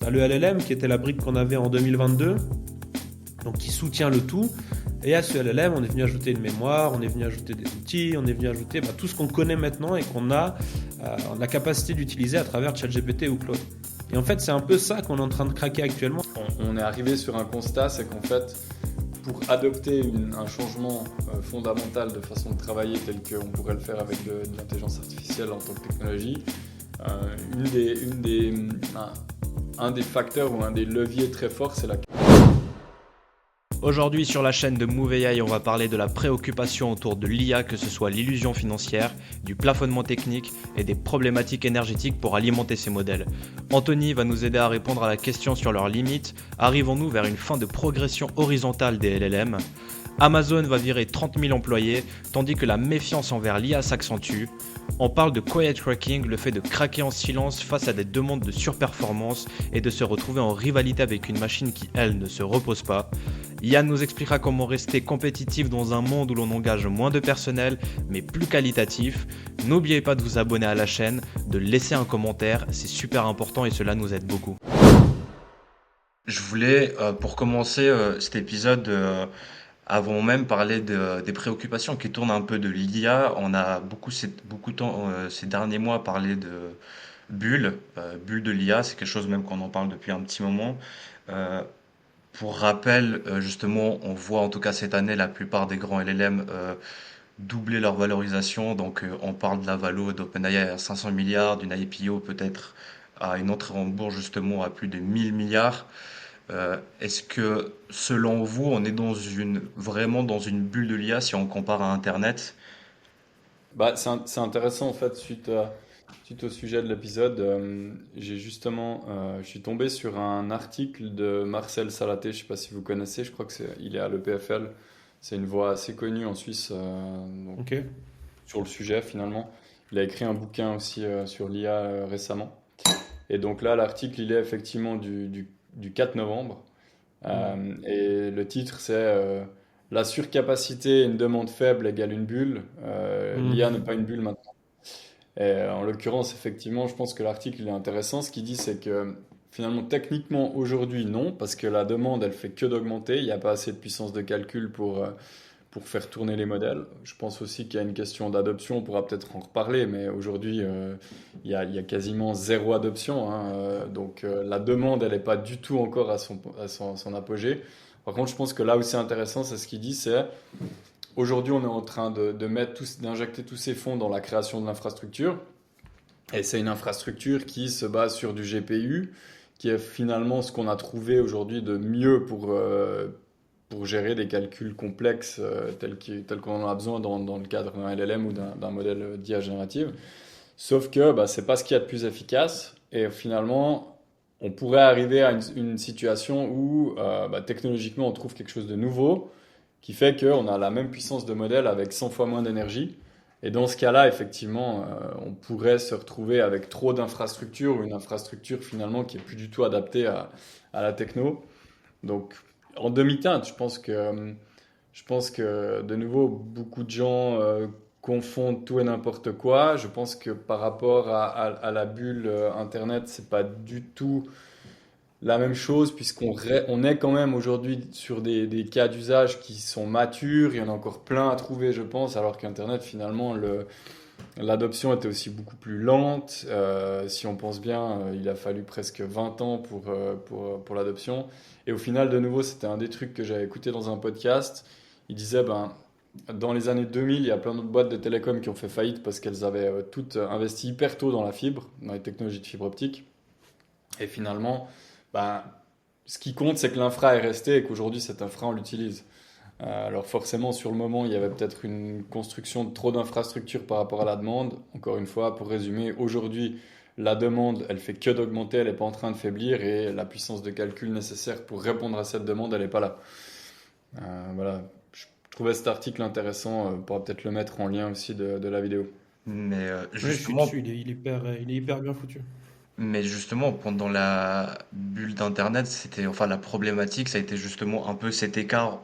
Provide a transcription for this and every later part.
T'as le LLM qui était la brique qu'on avait en 2022, donc qui soutient le tout. Et à ce LLM, on est venu ajouter une mémoire, on est venu ajouter des outils, on est venu ajouter tout ce qu'on connaît maintenant et qu'on a la capacité d'utiliser à travers ChatGPT ou Claude. Et en fait, c'est un peu ça qu'on est en train de craquer actuellement. On est arrivé sur un constat, c'est qu'en fait, pour adopter un changement fondamental de façon de travailler tel qu'on pourrait le faire avec de l'intelligence artificielle en tant que technologie, un des facteurs ou un des leviers très forts, c'est la... Aujourd'hui sur la chaîne de Move AI, on va parler de la préoccupation autour de l'IA, que ce soit l'illusion financière, du plafonnement technique et des problématiques énergétiques pour alimenter ces modèles. Anthony va nous aider à répondre à la question sur leurs limites. Arrivons-nous vers une fin de progression horizontale des LLM ? Amazon va virer 30 000 employés, tandis que la méfiance envers l'IA s'accentue. On parle de quiet cracking, le fait de craquer en silence face à des demandes de surperformance et de se retrouver en rivalité avec une machine qui, elle, ne se repose pas. Yann nous expliquera comment rester compétitif dans un monde où l'on engage moins de personnel, mais plus qualitatif. N'oubliez pas de vous abonner à la chaîne, de laisser un commentaire, c'est super important et cela nous aide beaucoup. Je voulais, pour commencer cet épisode, avant même parler des préoccupations qui tournent un peu de l'IA. On a beaucoup de temps ces derniers mois parlé de bulle de l'IA. C'est quelque chose même qu'on en parle depuis un petit moment. Euh, pour rappel, justement, on voit en tout cas cette année la plupart des grands LLM doubler leur valorisation. Donc on parle de la valo d'OpenAI à 500 milliards, d'une IPO peut-être à une entrée en bourse justement à plus de 1000 milliards. Est-ce que, selon vous, on est vraiment dans une bulle de l'IA si on compare à Internet? C'est intéressant en fait, suite au sujet de l'épisode, je suis tombé sur un article de Marcel Salaté, je ne sais pas si vous connaissez, je crois il est à l'EPFL, c'est une voix assez connue en Suisse donc, Ok. sur le sujet finalement. Il a écrit un bouquin aussi sur l'IA récemment. Et donc là, l'article, il est effectivement du 4 novembre. Et le titre, c'est La surcapacité et une demande faible égale une bulle. L'IA n'est Mhm. pas une bulle maintenant. Et en l'occurrence, effectivement, je pense que l'article il est intéressant. Ce qu'il dit, c'est que finalement, techniquement, aujourd'hui, non, parce que la demande, elle fait que d'augmenter. Il n'y a pas assez de puissance de calcul pour faire tourner les modèles. Je pense aussi qu'il y a une question d'adoption, on pourra peut-être en reparler, mais aujourd'hui, il y a quasiment zéro adoption, hein, donc la demande, elle n'est pas du tout encore son apogée. Par contre, je pense que là où c'est intéressant, c'est ce qu'il dit, c'est aujourd'hui, on est en train d'injecter tous ces fonds dans la création de l'infrastructure. Et c'est une infrastructure qui se base sur du GPU, qui est finalement ce qu'on a trouvé aujourd'hui de mieux pour gérer des calculs complexes tels qu'on en a besoin dans le cadre d'un LLM ou d'un modèle d'IA générative. Sauf que c'est pas ce qu'il y a de plus efficace. Et finalement, on pourrait arriver à une situation où technologiquement, on trouve quelque chose de nouveau qui fait qu'on a la même puissance de modèle avec 100 fois moins d'énergie. Et dans ce cas-là, effectivement, on pourrait se retrouver avec trop d'infrastructures ou une infrastructure finalement qui est plus du tout adaptée à la techno. Donc, en demi-teinte, je pense que de nouveau, beaucoup de gens confondent tout et n'importe quoi. Je pense que par rapport à la bulle Internet, c'est pas du tout la même chose, on est quand même aujourd'hui sur des cas d'usage qui sont matures. Il y en a encore plein à trouver, je pense, alors qu'Internet, finalement, l'adoption était aussi beaucoup plus lente. Si on pense bien, il a fallu presque 20 ans pour l'adoption. Et au final, de nouveau, c'était un des trucs que j'avais écouté dans un podcast. Il disait, dans les années 2000, il y a plein d'autres boîtes de télécom qui ont fait faillite parce qu'elles avaient toutes investi hyper tôt dans la fibre, dans les technologies de fibre optique. Et finalement, ben, ce qui compte, c'est que l'infra est resté et qu'aujourd'hui, cet infra, on l'utilise. Alors forcément, sur le moment, il y avait peut-être une construction de trop d'infrastructures par rapport à la demande. Encore une fois, pour résumer, aujourd'hui, la demande, elle fait que d'augmenter, elle n'est pas en train de faiblir et la puissance de calcul nécessaire pour répondre à cette demande, elle n'est pas là. Voilà, je trouvais cet article intéressant, on pourra peut-être le mettre en lien aussi de la vidéo. Mais Ouais, je suis dessus, justement, il est hyper bien foutu. mais justement, pendant la bulle d'Internet, c'était, enfin, la problématique, ça a été justement un peu cet écart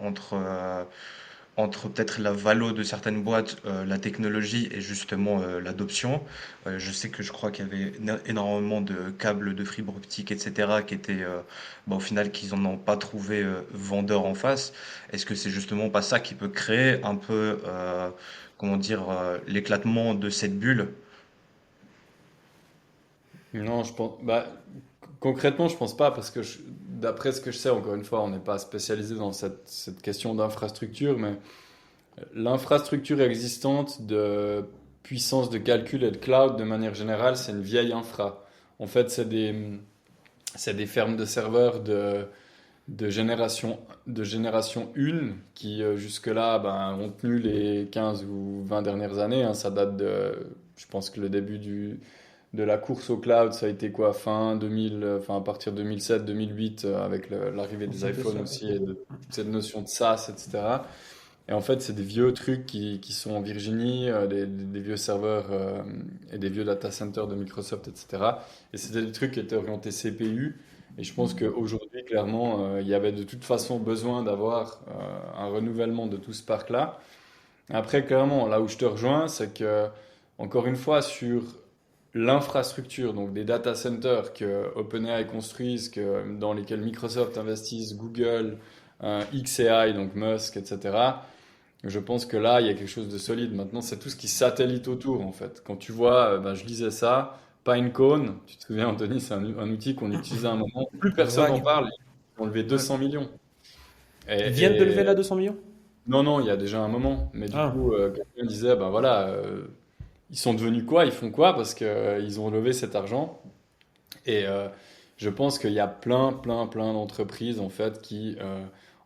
entre peut-être la valo de certaines boîtes, la technologie et justement l'adoption. Je crois qu'il y avait énormément de câbles de fibre optique, etc., qui étaient, au final, qu'ils n'en ont pas trouvé vendeur en face. Est-ce que c'est justement pas ça qui peut créer un peu, comment dire, l'éclatement de cette bulle? Non, je pense. Concrètement, je pense pas parce que d'après ce que je sais, encore une fois, on n'est pas spécialisé dans cette question d'infrastructure, mais l'infrastructure existante de puissance de calcul et de cloud, de manière générale, c'est une vieille infra. En fait, c'est des fermes de serveurs de génération 1 qui, jusque-là, ont tenu les 15 ou 20 dernières années, hein. Ça date je pense que le début de la course au cloud, ça a été quoi, fin 2000, enfin à partir de 2007-2008, avec l'arrivée des C'était iPhones ça. aussi, et de toute cette notion de SaaS, etc. Et en fait, c'est des vieux trucs qui sont en Virginie, des vieux serveurs, et des vieux data centers de Microsoft, etc. Et c'était des trucs qui étaient orientés CPU. Et je pense qu'aujourd'hui, clairement, il y avait de toute façon besoin d'avoir un renouvellement de tout ce parc-là. Après, clairement, là où je te rejoins, c'est que, encore une fois, sur l'infrastructure, donc des data centers que OpenAI construisent, dans lesquels Microsoft investisse, Google, xAI, donc Musk, etc. Je pense que là, il y a quelque chose de solide. Maintenant, c'est tout ce qui satellite autour, en fait. Quand tu vois, je lisais ça, Pinecone, tu te souviens, Anthony, c'est un outil qu'on utilisait à un moment, plus personne n'en Vague. parle, ils ont levé Ouais. 200 millions. Ils viennent de lever Et là 200 millions? non, non, il y a déjà un moment. Mais du Ah, coup, quelqu'un disait, ben voilà, ils sont devenus quoi? Ils font quoi? Parce qu'ils ont levé cet argent. Et je pense qu'il y a plein, plein, plein d'entreprises en fait qui,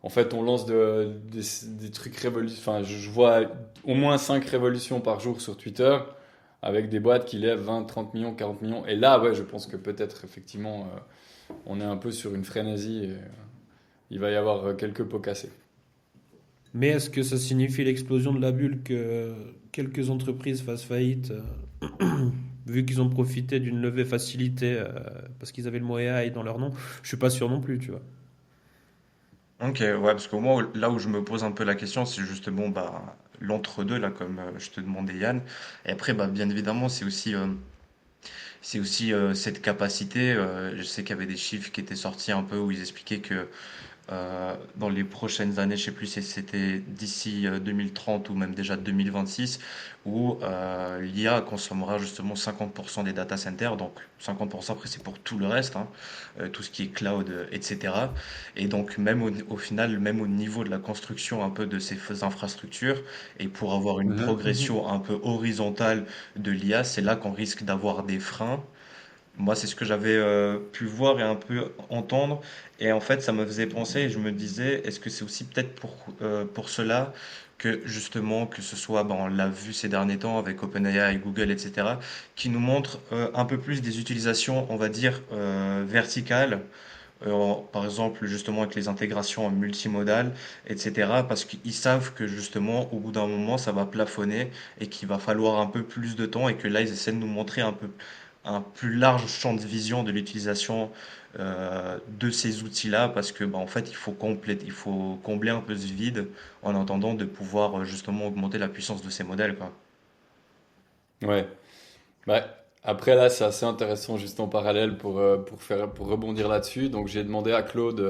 en fait, on lance des trucs révolutions. Enfin, je vois au moins 5 révolutions par jour sur Twitter avec des boîtes qui lèvent 20, 30 millions, 40 millions. Et là, ouais, je pense que peut-être effectivement, on est un peu sur une frénésie et il va y avoir quelques pots cassés. mais est-ce que ça signifie l'explosion de la bulle que quelques entreprises fassent faillite, vu qu'ils ont profité d'une levée facilitée parce qu'ils avaient le mot AI dans leur nom? Je suis pas sûr non plus, tu vois. Ok, ouais, parce que moi, là où je me pose un peu la question, c'est justement l'entre-deux, là, comme je te demandais, Yann. Et après, bien évidemment, c'est aussi cette capacité. Je sais qu'il y avait des chiffres qui étaient sortis un peu où ils expliquaient que dans les prochaines années, je sais plus si c'était d'ici 2030 ou même déjà 2026, où l'IA consommera justement 50% des data centers, donc 50% après c'est pour tout le reste, hein, tout ce qui est cloud, etc. Et donc même au final, même au niveau de la construction un peu de ces infrastructures, et pour avoir une Mhm. progression un peu horizontale de l'IA, c'est là qu'on risque d'avoir des freins. Moi, c'est ce que j'avais pu voir et un peu entendre. Et en fait, ça me faisait penser et je me disais, est-ce que c'est aussi peut-être pour cela que justement, que ce soit, on l'a vu ces derniers temps avec OpenAI, Google, etc., qui nous montrent un peu plus des utilisations, on va dire, verticales, par exemple, justement avec les intégrations multimodales, etc., parce qu'ils savent que justement, au bout d'un moment, ça va plafonner et qu'il va falloir un peu plus de temps et que là, ils essaient de nous montrer un plus large champ de vision de l'utilisation de ces outils-là parce que en fait il faut combler un peu ce vide en attendant de pouvoir justement augmenter la puissance de ces modèles quoi. Ouais. Bah, après là, c'est assez intéressant juste en parallèle pour rebondir là-dessus. Donc j'ai demandé à Claude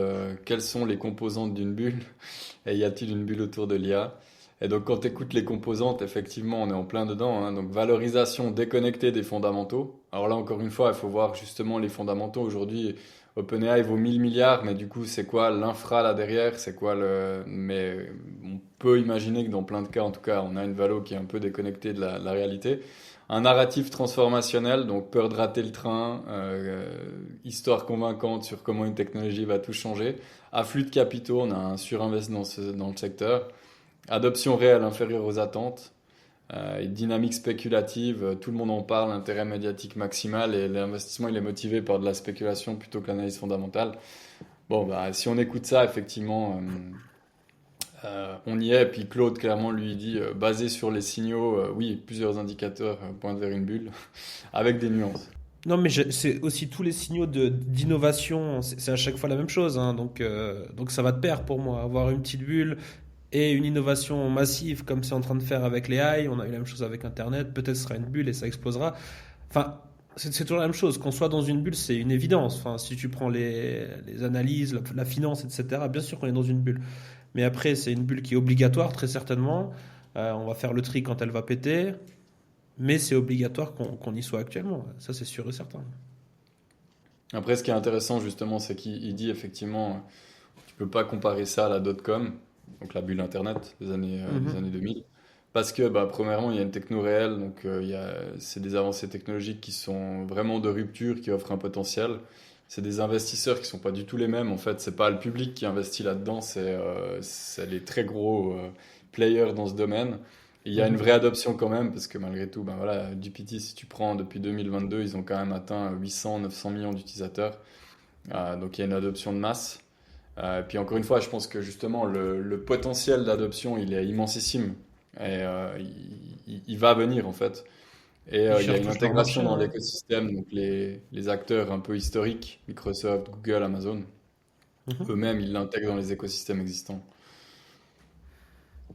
quelles sont les composantes d'une bulle et y a-t-il une bulle autour de l'IA? Et donc quand tu écoutes les composantes, effectivement, on est en plein dedans, hein. Donc valorisation déconnectée des fondamentaux. Alors là, encore une fois, il faut voir justement les fondamentaux. Aujourd'hui, OpenAI vaut 1000 milliards, mais du coup, c'est quoi l'infra là derrière? C'est quoi le... Mais on peut imaginer que dans plein de cas, en tout cas, on a une valo qui est un peu déconnectée de la réalité. Un narratif transformationnel, donc peur de rater le train, histoire convaincante sur comment une technologie va tout changer. Afflux de capitaux, on a un surinvest dans le secteur. Adoption réelle inférieure aux attentes. Et dynamique spéculative, tout le monde en parle, intérêt médiatique maximal et l'investissement il est motivé par de la spéculation plutôt que l'analyse fondamentale. Bon, si on écoute ça, effectivement, on y est. Et puis Claude, clairement, lui, il dit, basé sur les signaux, oui, plusieurs indicateurs pointent vers une bulle, avec des nuances. Non, mais c'est aussi tous les signaux d'innovation, c'est à chaque fois la même chose, hein, donc ça va de pair pour moi. Avoir une petite bulle, et une innovation massive comme c'est en train de faire avec les AI, on a eu la même chose avec Internet, peut-être ce sera une bulle et ça explosera. Enfin, c'est toujours la même chose. Qu'on soit dans une bulle, c'est une évidence. Enfin, si tu prends les analyses, la finance, etc., bien sûr qu'on est dans une bulle. Mais après, c'est une bulle qui est obligatoire, très certainement. On va faire le tri quand elle va péter, mais c'est obligatoire qu'on y soit actuellement. Ça, c'est sûr et certain. Après, ce qui est intéressant justement, c'est qu'il dit effectivement, tu peux pas comparer ça à la dot-com, donc la bulle Internet des Mhm. années 2000, parce que bah, premièrement, il y a une techno réelle, donc c'est des avancées technologiques qui sont vraiment de rupture, qui offrent un potentiel. C'est des investisseurs qui sont pas du tout les mêmes. En fait, c'est pas le public qui investit là-dedans, c'est les très gros players dans ce domaine. Et il y a une Mhm. vraie adoption quand même, parce que malgré tout, ben voilà, GPT, si tu prends depuis 2022, ils ont quand même atteint 800, 900 millions d'utilisateurs. Donc il y a une adoption de masse. Puis encore une fois, je pense que justement le potentiel d'adoption, il est immensissime. Et il va venir en fait. Et Ils il y a cherchent une tous leur intégration marché, dans hein. l'écosystème, donc les acteurs un peu historiques, Microsoft, Google, Amazon, Mhm. eux-mêmes, ils l'intègrent dans les écosystèmes existants.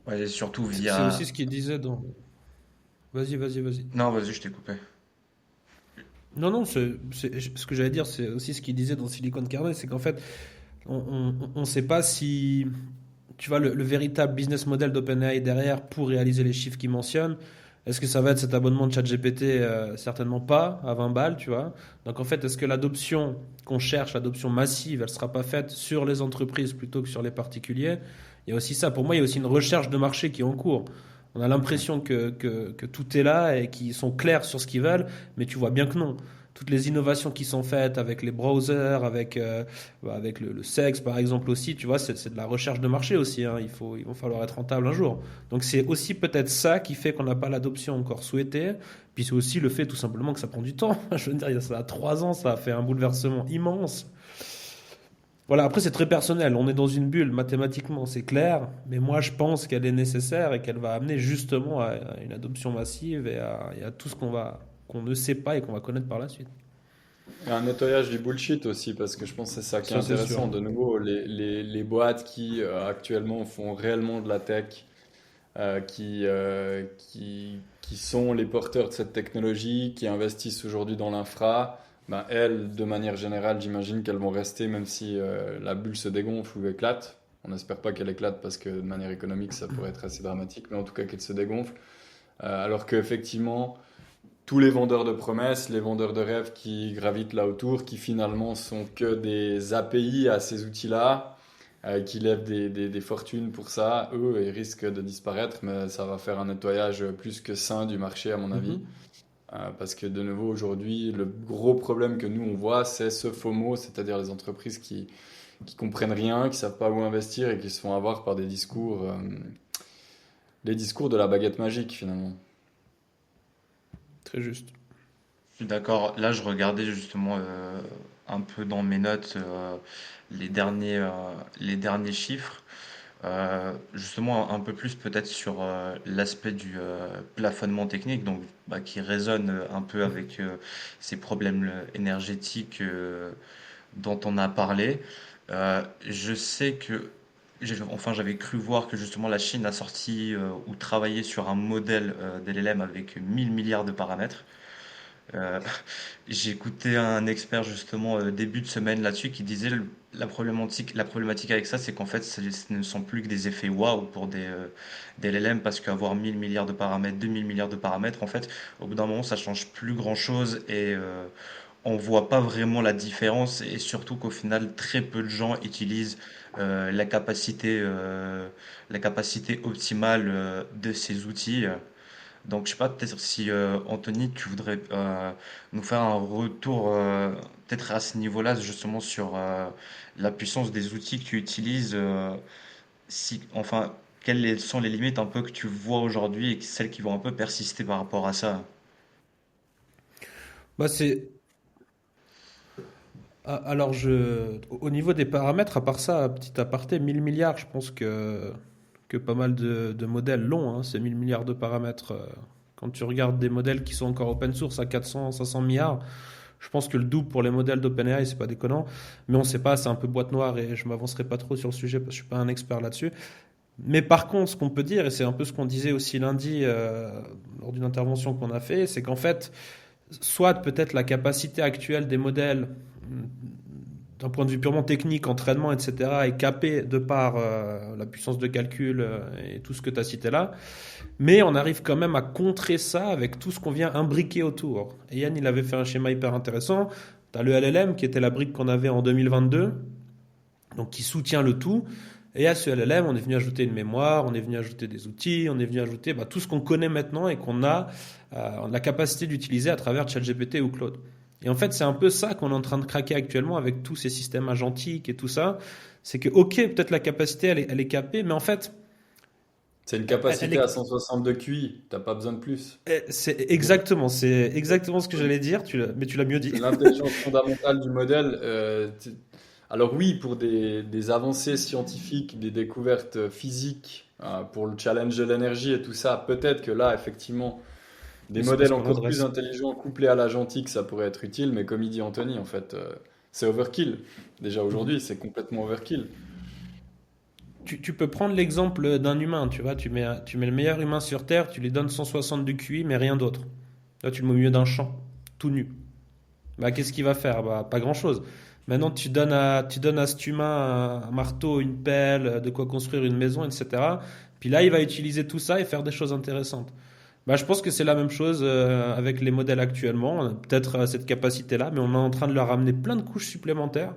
Ouais, et surtout C'est aussi via... ce qu'il disait dans. Vas-y, vas-y, vas-y. Non, vas-y, je t'ai coupé. Non, non, ce que j'allais dire, c'est aussi ce qu'il disait dans Silicon Valley, c'est qu'en fait, on ne sait pas si, tu vois, le véritable business model d'OpenAI derrière pour réaliser les chiffres qu'il mentionne. Est-ce que ça va être cet abonnement de ChatGPT? Certainement pas, à 20 balles, tu vois. Donc en fait, est-ce que l'adoption qu'on cherche, l'adoption massive, elle sera pas faite sur les entreprises plutôt que sur les particuliers? Il y a aussi ça. Pour moi, il y a aussi une recherche de marché qui est en cours. On a l'impression que tout est là et qu'ils sont clairs sur ce qu'ils veulent, mais tu vois bien que non. Toutes les innovations qui sont faites avec les browsers, avec le sexe par exemple aussi, tu vois, c'est de la recherche de marché aussi, hein. Il va falloir être rentable un jour. Donc c'est aussi peut-être ça qui fait qu'on n'a pas l'adoption encore souhaitée. Puis c'est aussi le fait tout simplement que ça prend du temps. Je veux dire, ça a 3 ans, ça a fait un bouleversement immense. Voilà, après c'est très personnel. On est dans une bulle mathématiquement, c'est clair, mais moi je pense qu'elle est nécessaire et qu'elle va amener justement à une adoption massive et à tout ce qu'on ne sait pas et qu'on va connaître par la suite. Et un nettoyage du bullshit aussi, parce que je pense que c'est ça qui est Ça c'est sûr. intéressant. De nouveau, les boîtes qui actuellement font réellement de la tech, qui sont les porteurs de cette technologie, qui investissent aujourd'hui dans l'infra, ben elles, de manière générale, j'imagine qu'elles vont rester même si la bulle se dégonfle ou éclate. On n'espère pas qu'elle éclate parce que de manière économique, ça pourrait être assez dramatique, mais en tout cas qu'elle se dégonfle. Alors qu'effectivement, tous les vendeurs de promesses, les vendeurs de rêves qui gravitent là autour, qui finalement sont que des API à ces outils-là, qui lèvent des fortunes pour ça, eux, ils risquent de disparaître, mais ça va faire un nettoyage plus que sain du marché, à mon avis. Mhm. Parce que de nouveau, aujourd'hui, le gros problème que nous, on voit, c'est ce FOMO, c'est-à-dire les entreprises qui comprennent rien, qui savent pas où investir et qui se font avoir par des discours, les discours de la baguette magique, finalement. Très juste. Je suis d'accord. Là, je regardais justement un peu dans mes notes les derniers, euh, les derniers chiffres. Justement, un peu plus peut-être sur l'aspect du plafonnement technique, donc qui résonne un peu avec ces problèmes énergétiques dont on a parlé. Je sais que, enfin, j'avais cru voir que justement la Chine a sorti ou travaillé sur un modèle d'LLM avec 1000 milliards de paramètres. Euh, j'ai écouté un expert justement début de semaine là-dessus qui disait la problématique avec ça, c'est qu'en fait, ce ne sont plus que des effets waouh pour des LLM parce qu'avoir 1000 milliards de paramètres, 2000 milliards de paramètres, en fait, au bout d'un moment, ça change plus grand-chose et on voit pas vraiment la différence et surtout qu'au final, très peu de gens utilisent euh, la capacité, euh, la capacité optimale de ces outils. Donc, je sais pas, peut-être si Anthony, tu voudrais nous faire un retour peut-être à ce niveau-là, justement sur la puissance des outils que tu utilises, si, enfin, quelles sont les limites un peu que tu vois aujourd'hui et celles qui vont un peu persister par rapport à ça. Bah c'est alors au niveau des paramètres, à part ça, petit aparté, 1000 milliards, je pense que pas mal de modèles l'ont, hein, ces 1000 milliards de paramètres. Quand tu regardes des modèles qui sont encore open source à 400, 500 milliards, je pense que le double pour les modèles d'OpenAI, c'est pas déconnant. Mais on sait pas, c'est un peu boîte noire et je m'avancerai pas trop sur le sujet parce que je suis pas un expert là-dessus. Mais par contre, ce qu'on peut dire, et c'est un peu ce qu'on disait aussi lundi lors d'une intervention qu'on a fait, c'est qu'en fait, soit peut-être la capacité actuelle des modèles, d'un point de vue purement technique, entraînement, etc., est capée de par la puissance de calcul et tout ce que tu as cité là, mais on arrive quand même à contrer ça avec tout ce qu'on vient imbriquer autour. Et Yann, il avait fait un schéma hyper intéressant. Tu as le LLM qui était la brique qu'on avait en 2022, donc qui soutient le tout. Et à ce LLM, on est venu ajouter une mémoire, on est venu ajouter des outils, on est venu ajouter tout ce qu'on connaît maintenant et qu'on a la capacité d'utiliser à travers ChatGPT ou Claude. Et en fait, c'est un peu ça qu'on est en train de craquer actuellement avec tous ces systèmes agentiques et tout ça. C'est que, ok, peut-être la capacité, elle est capée, mais en fait, C'est une elle capacité est, à 162 QI, t'as pas besoin de plus. c'est exactement ce que j'allais dire, mais tu l'as mieux dit. C'est l'intelligence fondamentale du modèle. Alors oui, pour des avancées scientifiques, des découvertes physiques, pour le challenge de l'énergie et tout ça, peut-être que là, effectivement, des Mais c'est parce modèles qu'on encore plus adresse. intelligents couplés à l'agentique, ça pourrait être utile, mais comme il dit Anthony, en fait, c'est overkill. Déjà aujourd'hui, c'est complètement overkill. Tu peux prendre l'exemple d'un humain, tu vois, tu mets le meilleur humain sur Terre, tu lui donnes 160 de QI, mais rien d'autre. Là, tu le mets au milieu d'un champ, tout nu. Qu'est-ce qu'il va faire? Pas grand-chose. Maintenant, tu donnes à cet humain un marteau, une pelle, de quoi construire une maison, etc. Puis là, il va utiliser tout ça et faire des choses intéressantes. Je pense que c'est la même chose avec les modèles actuellement. On a peut-être cette capacité-là, mais on est en train de leur amener plein de couches supplémentaires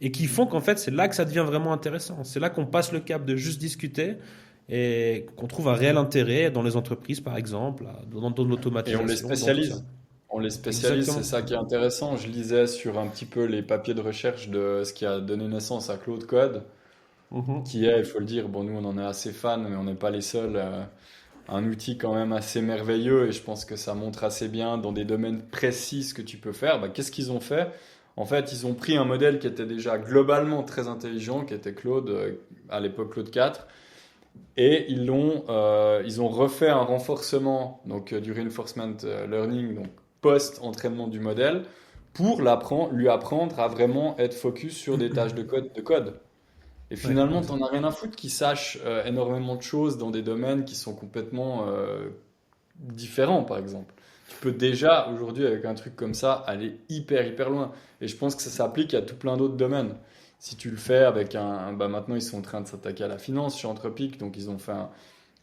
et qui font qu'en fait, c'est là que ça devient vraiment intéressant. C'est là qu'on passe le cap de juste discuter et qu'on trouve un réel intérêt dans les entreprises, par exemple, dans Et on les l'automatisation, dans tout ça. spécialise. On les spécialise, c'est Exactement. ça qui est intéressant. Je lisais sur un petit peu les papiers de recherche de ce qui a donné naissance à Claude Code, Mhm. qui est, il faut le dire, bon, nous on en est assez fans, mais on n'est pas les seuls. Un outil quand même assez merveilleux et je pense que ça montre assez bien dans des domaines précis ce que tu peux faire. Qu'est-ce qu'ils ont fait? En fait, ils ont pris un modèle qui était déjà globalement très intelligent, qui était Claude, à l'époque Claude 4, et ils ont refait un renforcement, donc du reinforcement learning, donc post-entraînement du modèle, pour lui apprendre à vraiment être focus sur des tâches de code. Et Ouais, finalement, t'en exact. as rien à foutre qu'ils sachent énormément de choses dans des domaines qui sont complètement différents, par exemple. Tu peux déjà, aujourd'hui, avec un truc comme ça, aller hyper, hyper loin. Et je pense que ça s'applique à tout plein d'autres domaines. Si tu le fais avec maintenant, ils sont en train de s'attaquer à la finance chez Anthropic, donc ils ont fait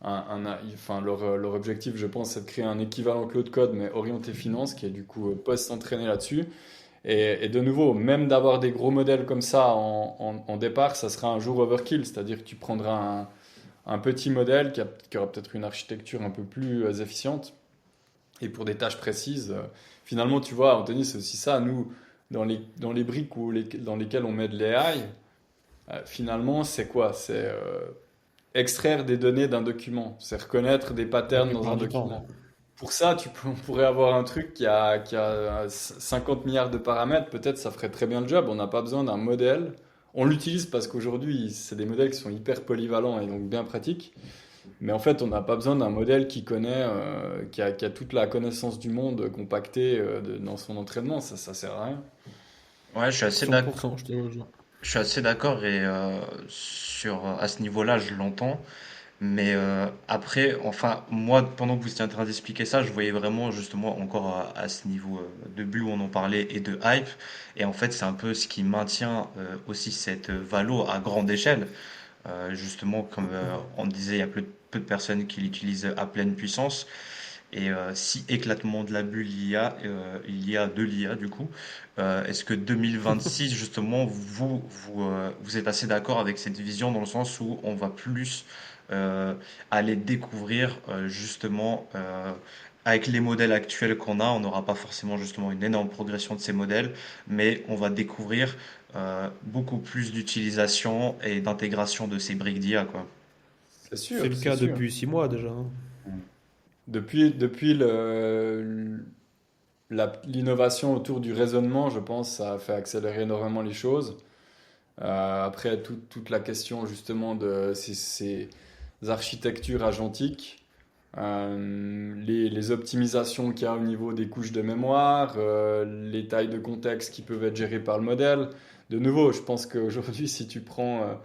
enfin, leur objectif, je pense, c'est de créer un équivalent Cloud Code, mais orienté finance, qui est du coup post-entraîné là-dessus. Et de nouveau, même d'avoir des gros modèles comme ça en départ, ça sera un jour overkill. C'est-à-dire que tu prendras un petit modèle qui aura peut-être une architecture un peu plus efficiente. Et pour des tâches précises, finalement, tu vois, Anthony, c'est aussi ça. Nous, dans les briques dans lesquelles on met de l'AI, finalement, c'est quoi? C'est extraire des données d'un document. C'est reconnaître des La patterns dans un plupart du temps, ouais. document. Pour ça, on pourrait avoir un truc qui a 50 milliards de paramètres, peut-être ça ferait très bien le job. On n'a pas besoin d'un modèle. On l'utilise parce qu'aujourd'hui, c'est des modèles qui sont hyper polyvalents et donc bien pratiques. Mais en fait, on n'a pas besoin d'un modèle qui connaît, qui a toute la connaissance du monde compactée dans son entraînement. Ça sert à rien. Ouais, 100%, je te rejoins. je suis assez d'accord et à ce niveau-là, je l'entends. Mais après, enfin, moi, pendant que vous étiez en train d'expliquer ça, je voyais vraiment justement encore à ce niveau de bulle où on en parlait et de hype. Et en fait, c'est un peu ce qui maintient aussi cette valo à grande échelle. Justement, comme on disait, il y a peu de personnes qui l'utilisent à pleine puissance. Et si éclatement de la bulle il y a de l'IA du coup, est-ce que 2026 justement vous êtes assez d'accord avec cette vision dans le sens où on va plus aller découvrir justement avec les modèles actuels qu'on a, on n'aura pas forcément justement une énorme progression de ces modèles, mais on va découvrir beaucoup plus d'utilisation et d'intégration de ces briques d'IA quoi. C'est C'est sûr, le c'est cas sûr. depuis 6 mois déjà, hein. Depuis l'innovation autour du raisonnement, je pense, ça a fait accélérer énormément les choses. Après, toute la question justement de ces architectures agentiques, les optimisations qu'il y a au niveau des couches de mémoire, les tailles de contexte qui peuvent être gérées par le modèle. De nouveau, je pense qu'aujourd'hui, si tu prends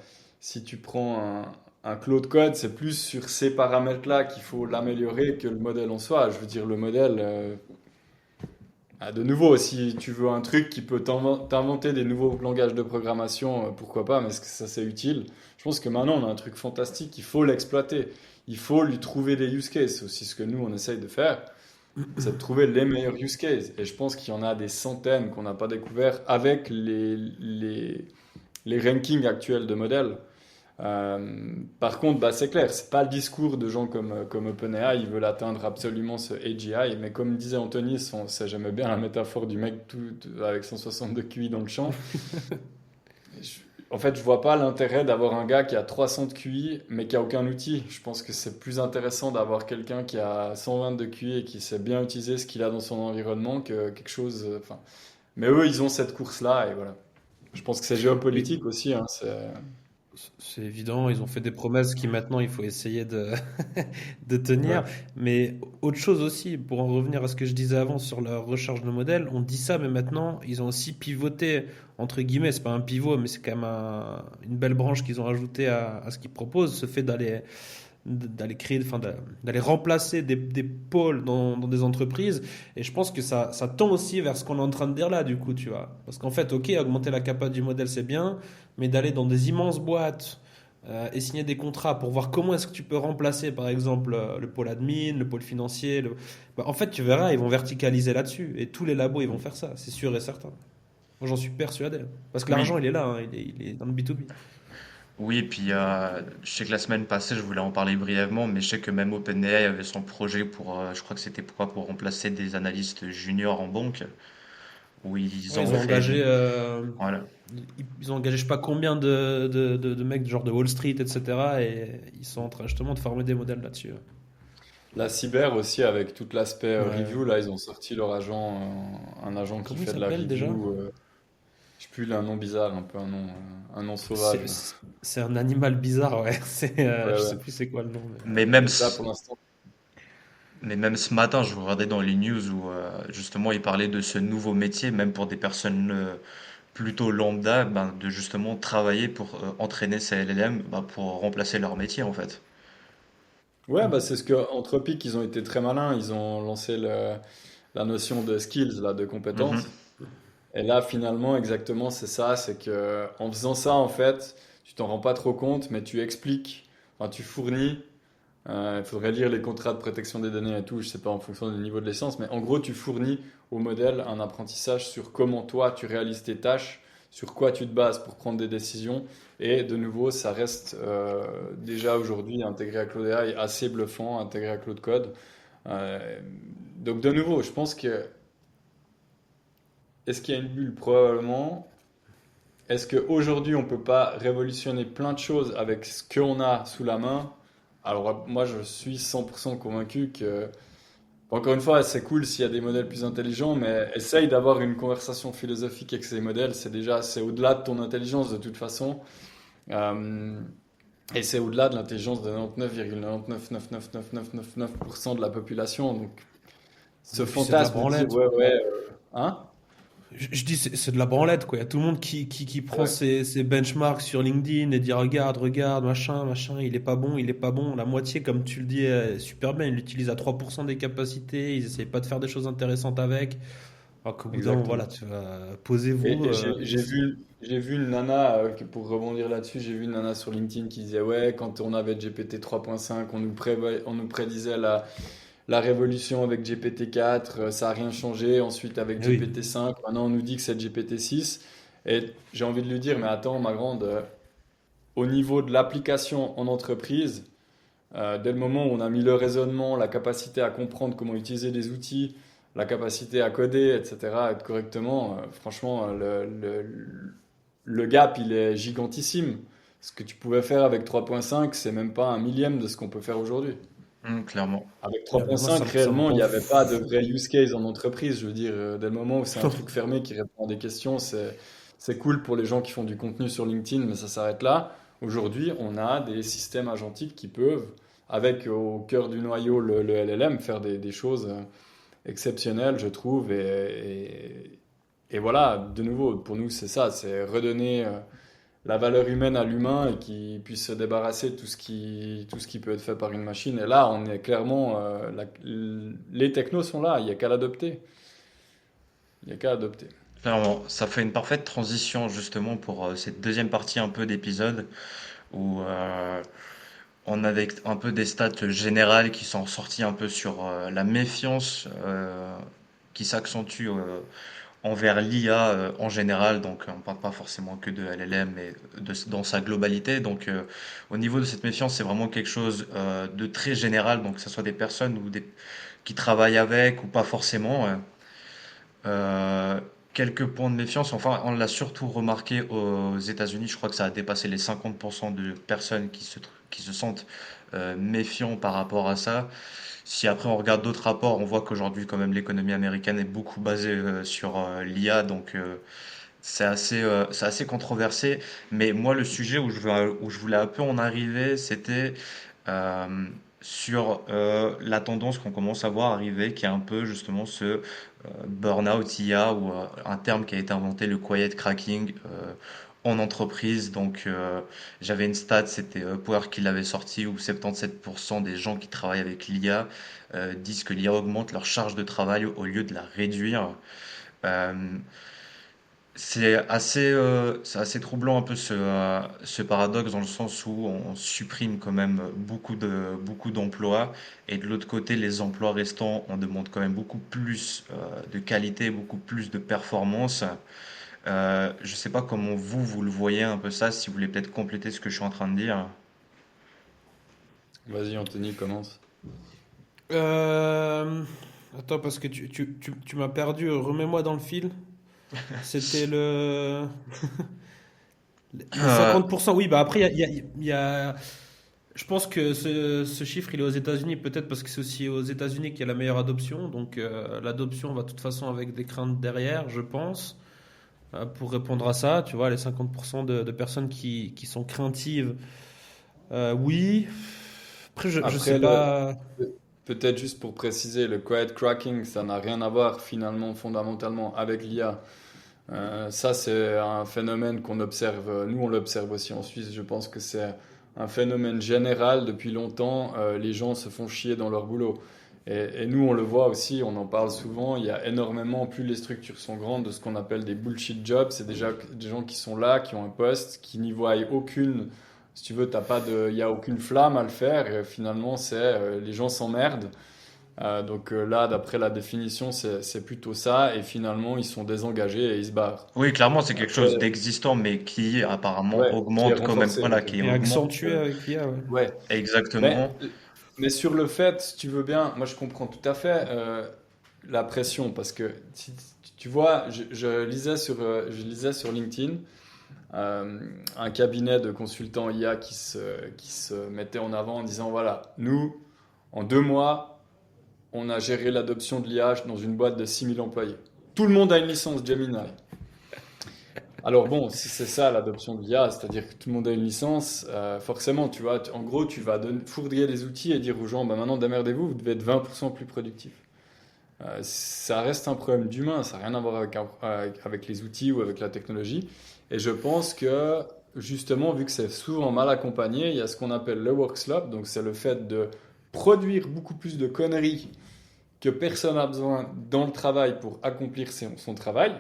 un Claude Code, c'est plus sur ces paramètres-là qu'il faut l'améliorer que le modèle en soi. Je veux dire, le modèle, de nouveau, si tu veux un truc qui peut t'inventer des nouveaux langages de programmation, pourquoi pas, mais est-ce que ça c'est utile? Je pense que maintenant on a un truc fantastique, il faut l'exploiter. Il faut lui trouver des use cases. C'est aussi ce que nous on essaye de faire, c'est de trouver les meilleurs use cases. Et je pense qu'il y en a des centaines qu'on n'a pas découvert avec les rankings actuels de modèles. Par contre, c'est clair, c'est pas le discours de gens comme OpenAI, ils veulent atteindre absolument ce AGI, mais comme disait Anthony, j'aimais bien la métaphore du mec avec 162 QI dans le champ. En fait, je vois pas l'intérêt d'avoir un gars qui a 300 de QI mais qui a aucun outil. Je pense que c'est plus intéressant d'avoir quelqu'un qui a 120 de QI et qui sait bien utiliser ce qu'il a dans son environnement que quelque chose. Enfin, mais eux, ils ont cette course-là et voilà. Je pense que c'est Oui, géopolitique aussi. Hein, c'est évident, ils ont fait des promesses qui maintenant il faut essayer de, de tenir. ouais. Mais autre chose aussi, pour en revenir à ce que je disais avant sur la recherche de modèles, on dit ça, mais maintenant ils ont aussi pivoté, entre guillemets, c'est pas un pivot, mais c'est quand même une belle branche qu'ils ont ajoutée à ce qu'ils proposent, ce fait d'aller créer, enfin, d'aller remplacer des pôles dans des entreprises. Et je pense que ça tend aussi vers ce qu'on est en train de dire là, du coup, tu vois. Parce qu'en fait, ok, augmenter la capacité du modèle, c'est bien, mais d'aller dans des immenses boîtes et signer des contrats pour voir comment est-ce que tu peux remplacer, par exemple, le pôle admin, le pôle financier. En fait, tu verras, ils vont verticaliser là-dessus. Et tous les labos, ils vont faire ça, c'est sûr et certain. Moi, j'en suis persuadé. Parce que l'argent, Oui, il est là, hein, il est dans le B2B. oui, et puis je sais que la semaine passée, je voulais en parler brièvement, mais je sais que même OpenAI avait son projet pour, je crois que c'était pour remplacer des analystes juniors en banque, où ils Ouais, ont fait des... Voilà. ils ont engagé je sais pas combien de mecs genre de Wall Street, etc. Et ils sont en train justement de former des modèles là-dessus. La cyber aussi, avec tout l'aspect Ouais. review, là, ils ont sorti leur agent, un agent qui Comment il fait de la s'appelle déjà? review. Je sais plus, il a un nom bizarre, un peu un nom C'est sauvage. c'est un animal bizarre, ouais. Ouais, Je ouais. sais plus c'est quoi le nom. Mais même, Et ça, pour l'instant. mais même ce matin, je regardais dans les news où justement ils parlaient de ce nouveau métier, même pour des personnes plutôt lambda, ben, de justement travailler pour entraîner ces LLM pour remplacer leur métier en fait. Ouais, c'est ce que Anthropic, ils ont été très malins. Ils ont lancé la notion de skills, là, de Mhm. compétences. Et là, finalement, exactement, c'est ça. C'est que en faisant ça, en fait, tu t'en rends pas trop compte, mais tu expliques, enfin, tu fournis. Il faudrait lire les contrats de protection des données et tout, je sais pas en fonction du niveau de licence, mais en gros, tu fournis au modèle un apprentissage sur comment toi tu réalises tes tâches, sur quoi tu te bases pour prendre des décisions. Et de nouveau, ça reste déjà aujourd'hui intégré à Claude AI assez bluffant, intégré à Claude Code. Euh, donc de nouveau, je pense que est-ce qu'il y a une bulle? Probablement. Est-ce qu'aujourd'hui, on peut pas révolutionner plein de choses avec ce qu'on a sous la main? Alors moi, je suis 100% convaincu que, encore une fois, c'est cool s'il y a des modèles plus intelligents, mais essaye d'avoir une conversation philosophique avec ces modèles. C'est au-delà de ton intelligence de toute façon. Euh, et c'est au-delà de l'intelligence de 99,9999999% de la population. Donc, ce Et puis c'est de la fantasme de dire, branlette. ouais, ouais, hein? Je dis, c'est de la branlette, quoi. Il y a tout le monde qui prend Ouais, ses benchmarks sur LinkedIn et dit regarde, machin, il est pas bon, il est pas bon. La moitié, comme tu le dis super bien, il l'utilise à 3% des capacités, ils essayent pas de faire des choses intéressantes avec. Alors qu'au bout d'un moment, voilà, exactement. posez-vous. Et j'ai vu une nana, pour rebondir là-dessus, j'ai vu une nana sur LinkedIn qui disait, ouais, quand on avait GPT 3.5, on nous prédisait la révolution avec GPT 4, ça n'a rien changé. Ensuite, avec Oui, GPT 5, maintenant on nous dit que c'est GPT 6. Et j'ai envie de lui dire, mais attends, ma grande, au niveau de l'application en entreprise, dès le moment où on a mis le raisonnement, la capacité à comprendre comment utiliser des outils, la capacité à coder, etc., être correctement, franchement, le gap, il est gigantissime. Ce que tu pouvais faire avec 3.5, c'est même pas un millième de ce qu'on peut faire aujourd'hui. Clairement. Avec mais moi, 3.5, ça me réellement, il rend n'y avait pas de fou. vrai use case en entreprise. Je veux dire, dès le moment où c'est un truc fermé qui répond à des questions, c'est cool pour les gens qui font du contenu sur LinkedIn, mais ça s'arrête là. Aujourd'hui, on a des systèmes agentiques qui peuvent, avec au cœur du noyau le LLM, faire des choses exceptionnelles, je trouve. Et voilà, de nouveau, pour nous, c'est ça, c'est redonner la valeur humaine à l'humain et qui puisse se débarrasser de tout ce qui peut être fait par une machine. Et là, on est clairement, les technos sont là, il n'y a qu'à l'adopter. Il n'y a qu'à adopter. Clairement, ça fait une parfaite transition justement pour cette deuxième partie un peu d'épisode où on avait un peu des stats générales qui sont ressorties un peu sur la méfiance qui s'accentue envers l'IA en général. Donc on ne parle pas forcément que de LLM, mais dans sa globalité. Donc au niveau de cette méfiance, c'est vraiment quelque chose de très général. Donc que ce soit des personnes qui travaillent avec ou pas forcément. Euh, Quelques points de méfiance. Enfin, on l'a surtout remarqué aux États-Unis. Je crois que ça a dépassé les 50% de personnes qui se sentent méfiants par rapport à ça. Si après on regarde d'autres rapports, on voit qu'aujourd'hui, quand même, l'économie américaine est beaucoup basée sur l'IA. Donc, c'est assez controversé. Mais moi, le sujet où je voulais un peu en arriver, c'était euh, sur la tendance qu'on commence à voir arriver, qui est un peu justement ce burnout IA, ou un terme qui a été inventé, le quiet cracking, en entreprise. Donc, j'avais une stat, c'était Upwork qui l'avait sorti, où 77% des gens qui travaillent avec l'IA disent que l'IA augmente leur charge de travail au lieu de la réduire. Euh, c'est assez troublant un peu ce paradoxe, dans le sens où on supprime quand même beaucoup d'emplois, et de l'autre côté, les emplois restants, on demande quand même beaucoup plus de qualité, beaucoup plus de performance. Je sais pas comment vous le voyez un peu ça, si vous voulez peut-être compléter ce que je suis en train de dire. Vas-y, Anthony, commence. Euh, Attends, parce que tu m'as perdu. Remets-moi dans le fil. C'était les Euh, 50%. Oui, bah après, je pense que ce chiffre, il est aux États-Unis, peut-être parce que c'est aussi aux États-Unis qu'il y a la meilleure adoption. Donc, l'adoption va de toute façon avec des craintes derrière, je pense. Pour répondre à ça, tu vois, les 50% de personnes qui sont craintives, oui. Après, je sais Après, pas. peut-être juste pour préciser, le quiet cracking, ça n'a rien à voir finalement, fondamentalement, avec l'IA. Ça, c'est un phénomène qu'on observe, nous on l'observe aussi en Suisse, je pense que c'est un phénomène général depuis longtemps, les gens se font chier dans leur boulot. Et nous on le voit aussi, on en parle souvent, il y a énormément, plus les structures sont grandes, de ce qu'on appelle des bullshit jobs, c'est déjà des gens qui sont là, qui ont un poste, qui n'y voient aucune, si tu veux, il n'y a aucune flamme à le faire, et finalement les gens s'emmerdent. Là, d'après la définition, c'est plutôt ça. Et finalement, ils sont désengagés et ils se barrent. oui, clairement, c'est quelque chose Après, d'existant, mais qui apparemment ouais, qui est augmente quand même. renforcé. Voilà, qui Et augmente accentué avec l'IA, ouais. Ouais. Mais, exactement. mais sur le fait, si tu veux bien, moi je comprends tout à fait la pression. Parce que, tu vois, je lisais sur LinkedIn un cabinet de consultants IA qui se mettait en avant en disant, voilà, nous, en 2 mois, on a géré l'adoption de l'IA dans une boîte de 6000 employés. Tout le monde a une licence Gemini. Alors bon, si c'est ça l'adoption de l'IA, c'est-à-dire que tout le monde a une licence, forcément, tu vois, en gros, tu vas fournir des outils et dire aux gens, bah maintenant, démerdez-vous, vous devez être 20% plus productif. Ça reste un problème d'humain, ça n'a rien à voir avec les outils ou avec la technologie. Et je pense que, justement, vu que c'est souvent mal accompagné, il y a ce qu'on appelle le work slop, donc c'est le fait de produire beaucoup plus de conneries que personne n'a besoin dans le travail pour accomplir son travail.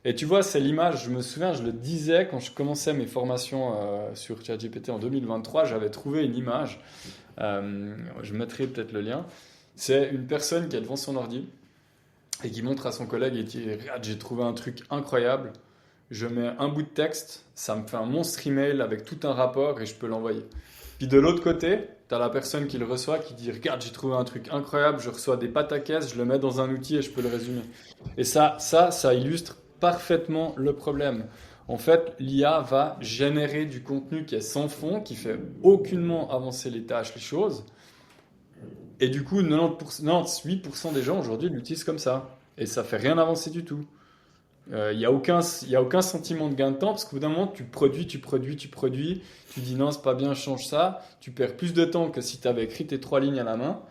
Et tu vois, c'est l'image, je me souviens, je le disais quand je commençais mes formations sur ChatGPT en 2023, j'avais trouvé une image, je mettrai peut-être le lien, c'est une personne qui est devant son ordi et qui montre à son collègue et dit, regarde, j'ai trouvé un truc incroyable, je mets un bout de texte, ça me fait un monstre email avec tout un rapport et je peux l'envoyer. Puis de l'autre côté, tu as la personne qui le reçoit qui dit, regarde, j'ai trouvé un truc incroyable, je reçois des pataquès, je le mets dans un outil et je peux le résumer. Et ça illustre parfaitement le problème. En fait, l'IA va générer du contenu qui est sans fond, qui fait aucunement avancer les tâches, les choses. Et du coup, 98% des gens aujourd'hui l'utilisent comme ça. Et ça fait rien avancer du tout. Il n'y a y a aucun sentiment de gain de temps parce qu'au bout d'un moment, tu produis, tu dis non, c'est pas bien, change ça. Tu perds plus de temps que si tu avais écrit tes 3 lignes à la main.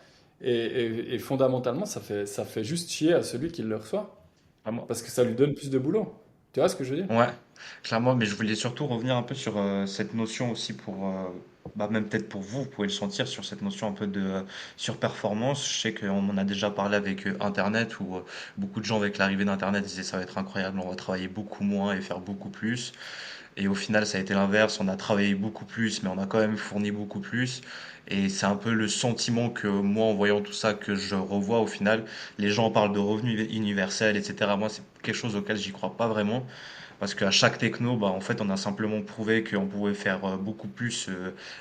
Et fondamentalement, ça fait juste chier à celui qui le reçoit Vraiment. parce que ça lui donne plus de boulot. Tu vois ce que je veux dire? Ouais, clairement, mais je voulais surtout revenir un peu sur cette notion aussi bah même peut-être pour vous, vous pouvez le sentir sur cette notion un peu de surperformance. Je sais qu'on en a déjà parlé avec Internet, où beaucoup de gens avec l'arrivée d'Internet disaient ça va être incroyable, on va travailler beaucoup moins et faire beaucoup plus. Et au final, ça a été l'inverse. On a travaillé beaucoup plus, mais on a quand même fourni beaucoup plus. Et c'est un peu le sentiment que moi, en voyant tout ça, que je revois au final. Les gens parlent de revenus universels, etc. Moi, c'est quelque chose auquel j'y crois pas vraiment. Parce qu'à chaque techno, bah, en fait, on a simplement prouvé qu'on pouvait faire beaucoup plus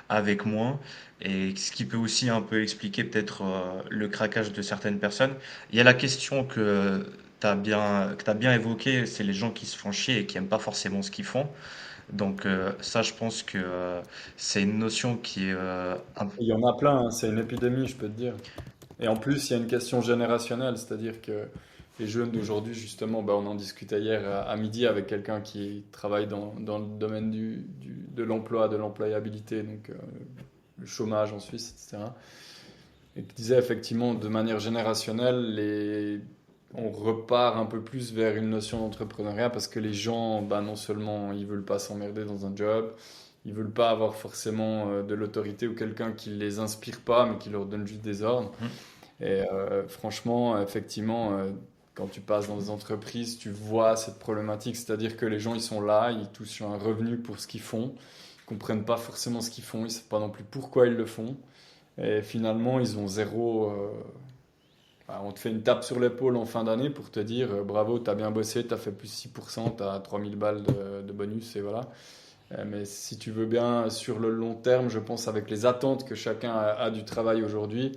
avec moins. Et ce qui peut aussi un peu expliquer peut-être le craquage de certaines personnes. Il y a la question que que t'as bien évoqué, c'est les gens qui se font chier et qui aiment pas forcément ce qu'ils font. Donc ça, je pense que c'est une notion qui est un peu... Il y en a plein, hein, c'est une épidémie, je peux te dire. Et en plus, il y a une question générationnelle, c'est-à-dire que les jeunes d'aujourd'hui, justement, bah, on en discutait hier à midi avec quelqu'un qui travaille dans le domaine de l'emploi, de l'employabilité, donc le chômage en Suisse, etc. Et qui disait effectivement, de manière générationnelle, on repart un peu plus vers une notion d'entrepreneuriat parce que les gens, bah, non seulement ils veulent pas s'emmerder dans un job, ils veulent pas avoir forcément de l'autorité ou quelqu'un qui les inspire pas, mais qui leur donne juste des ordres. Mhm. Et franchement, effectivement, quand tu passes dans des entreprises, tu vois cette problématique, c'est-à-dire que les gens, ils sont là, ils touchent un revenu pour ce qu'ils font, ils comprennent pas forcément ce qu'ils font, ils savent pas non plus pourquoi ils le font. Et finalement, ils ont zéro. On te fait une tape sur l'épaule en fin d'année pour te dire bravo, t'as bien bossé, t'as fait plus 6%, t'as 3000 balles de bonus, et voilà. Mais si tu veux bien, sur le long terme, je pense avec les attentes que chacun a du travail aujourd'hui,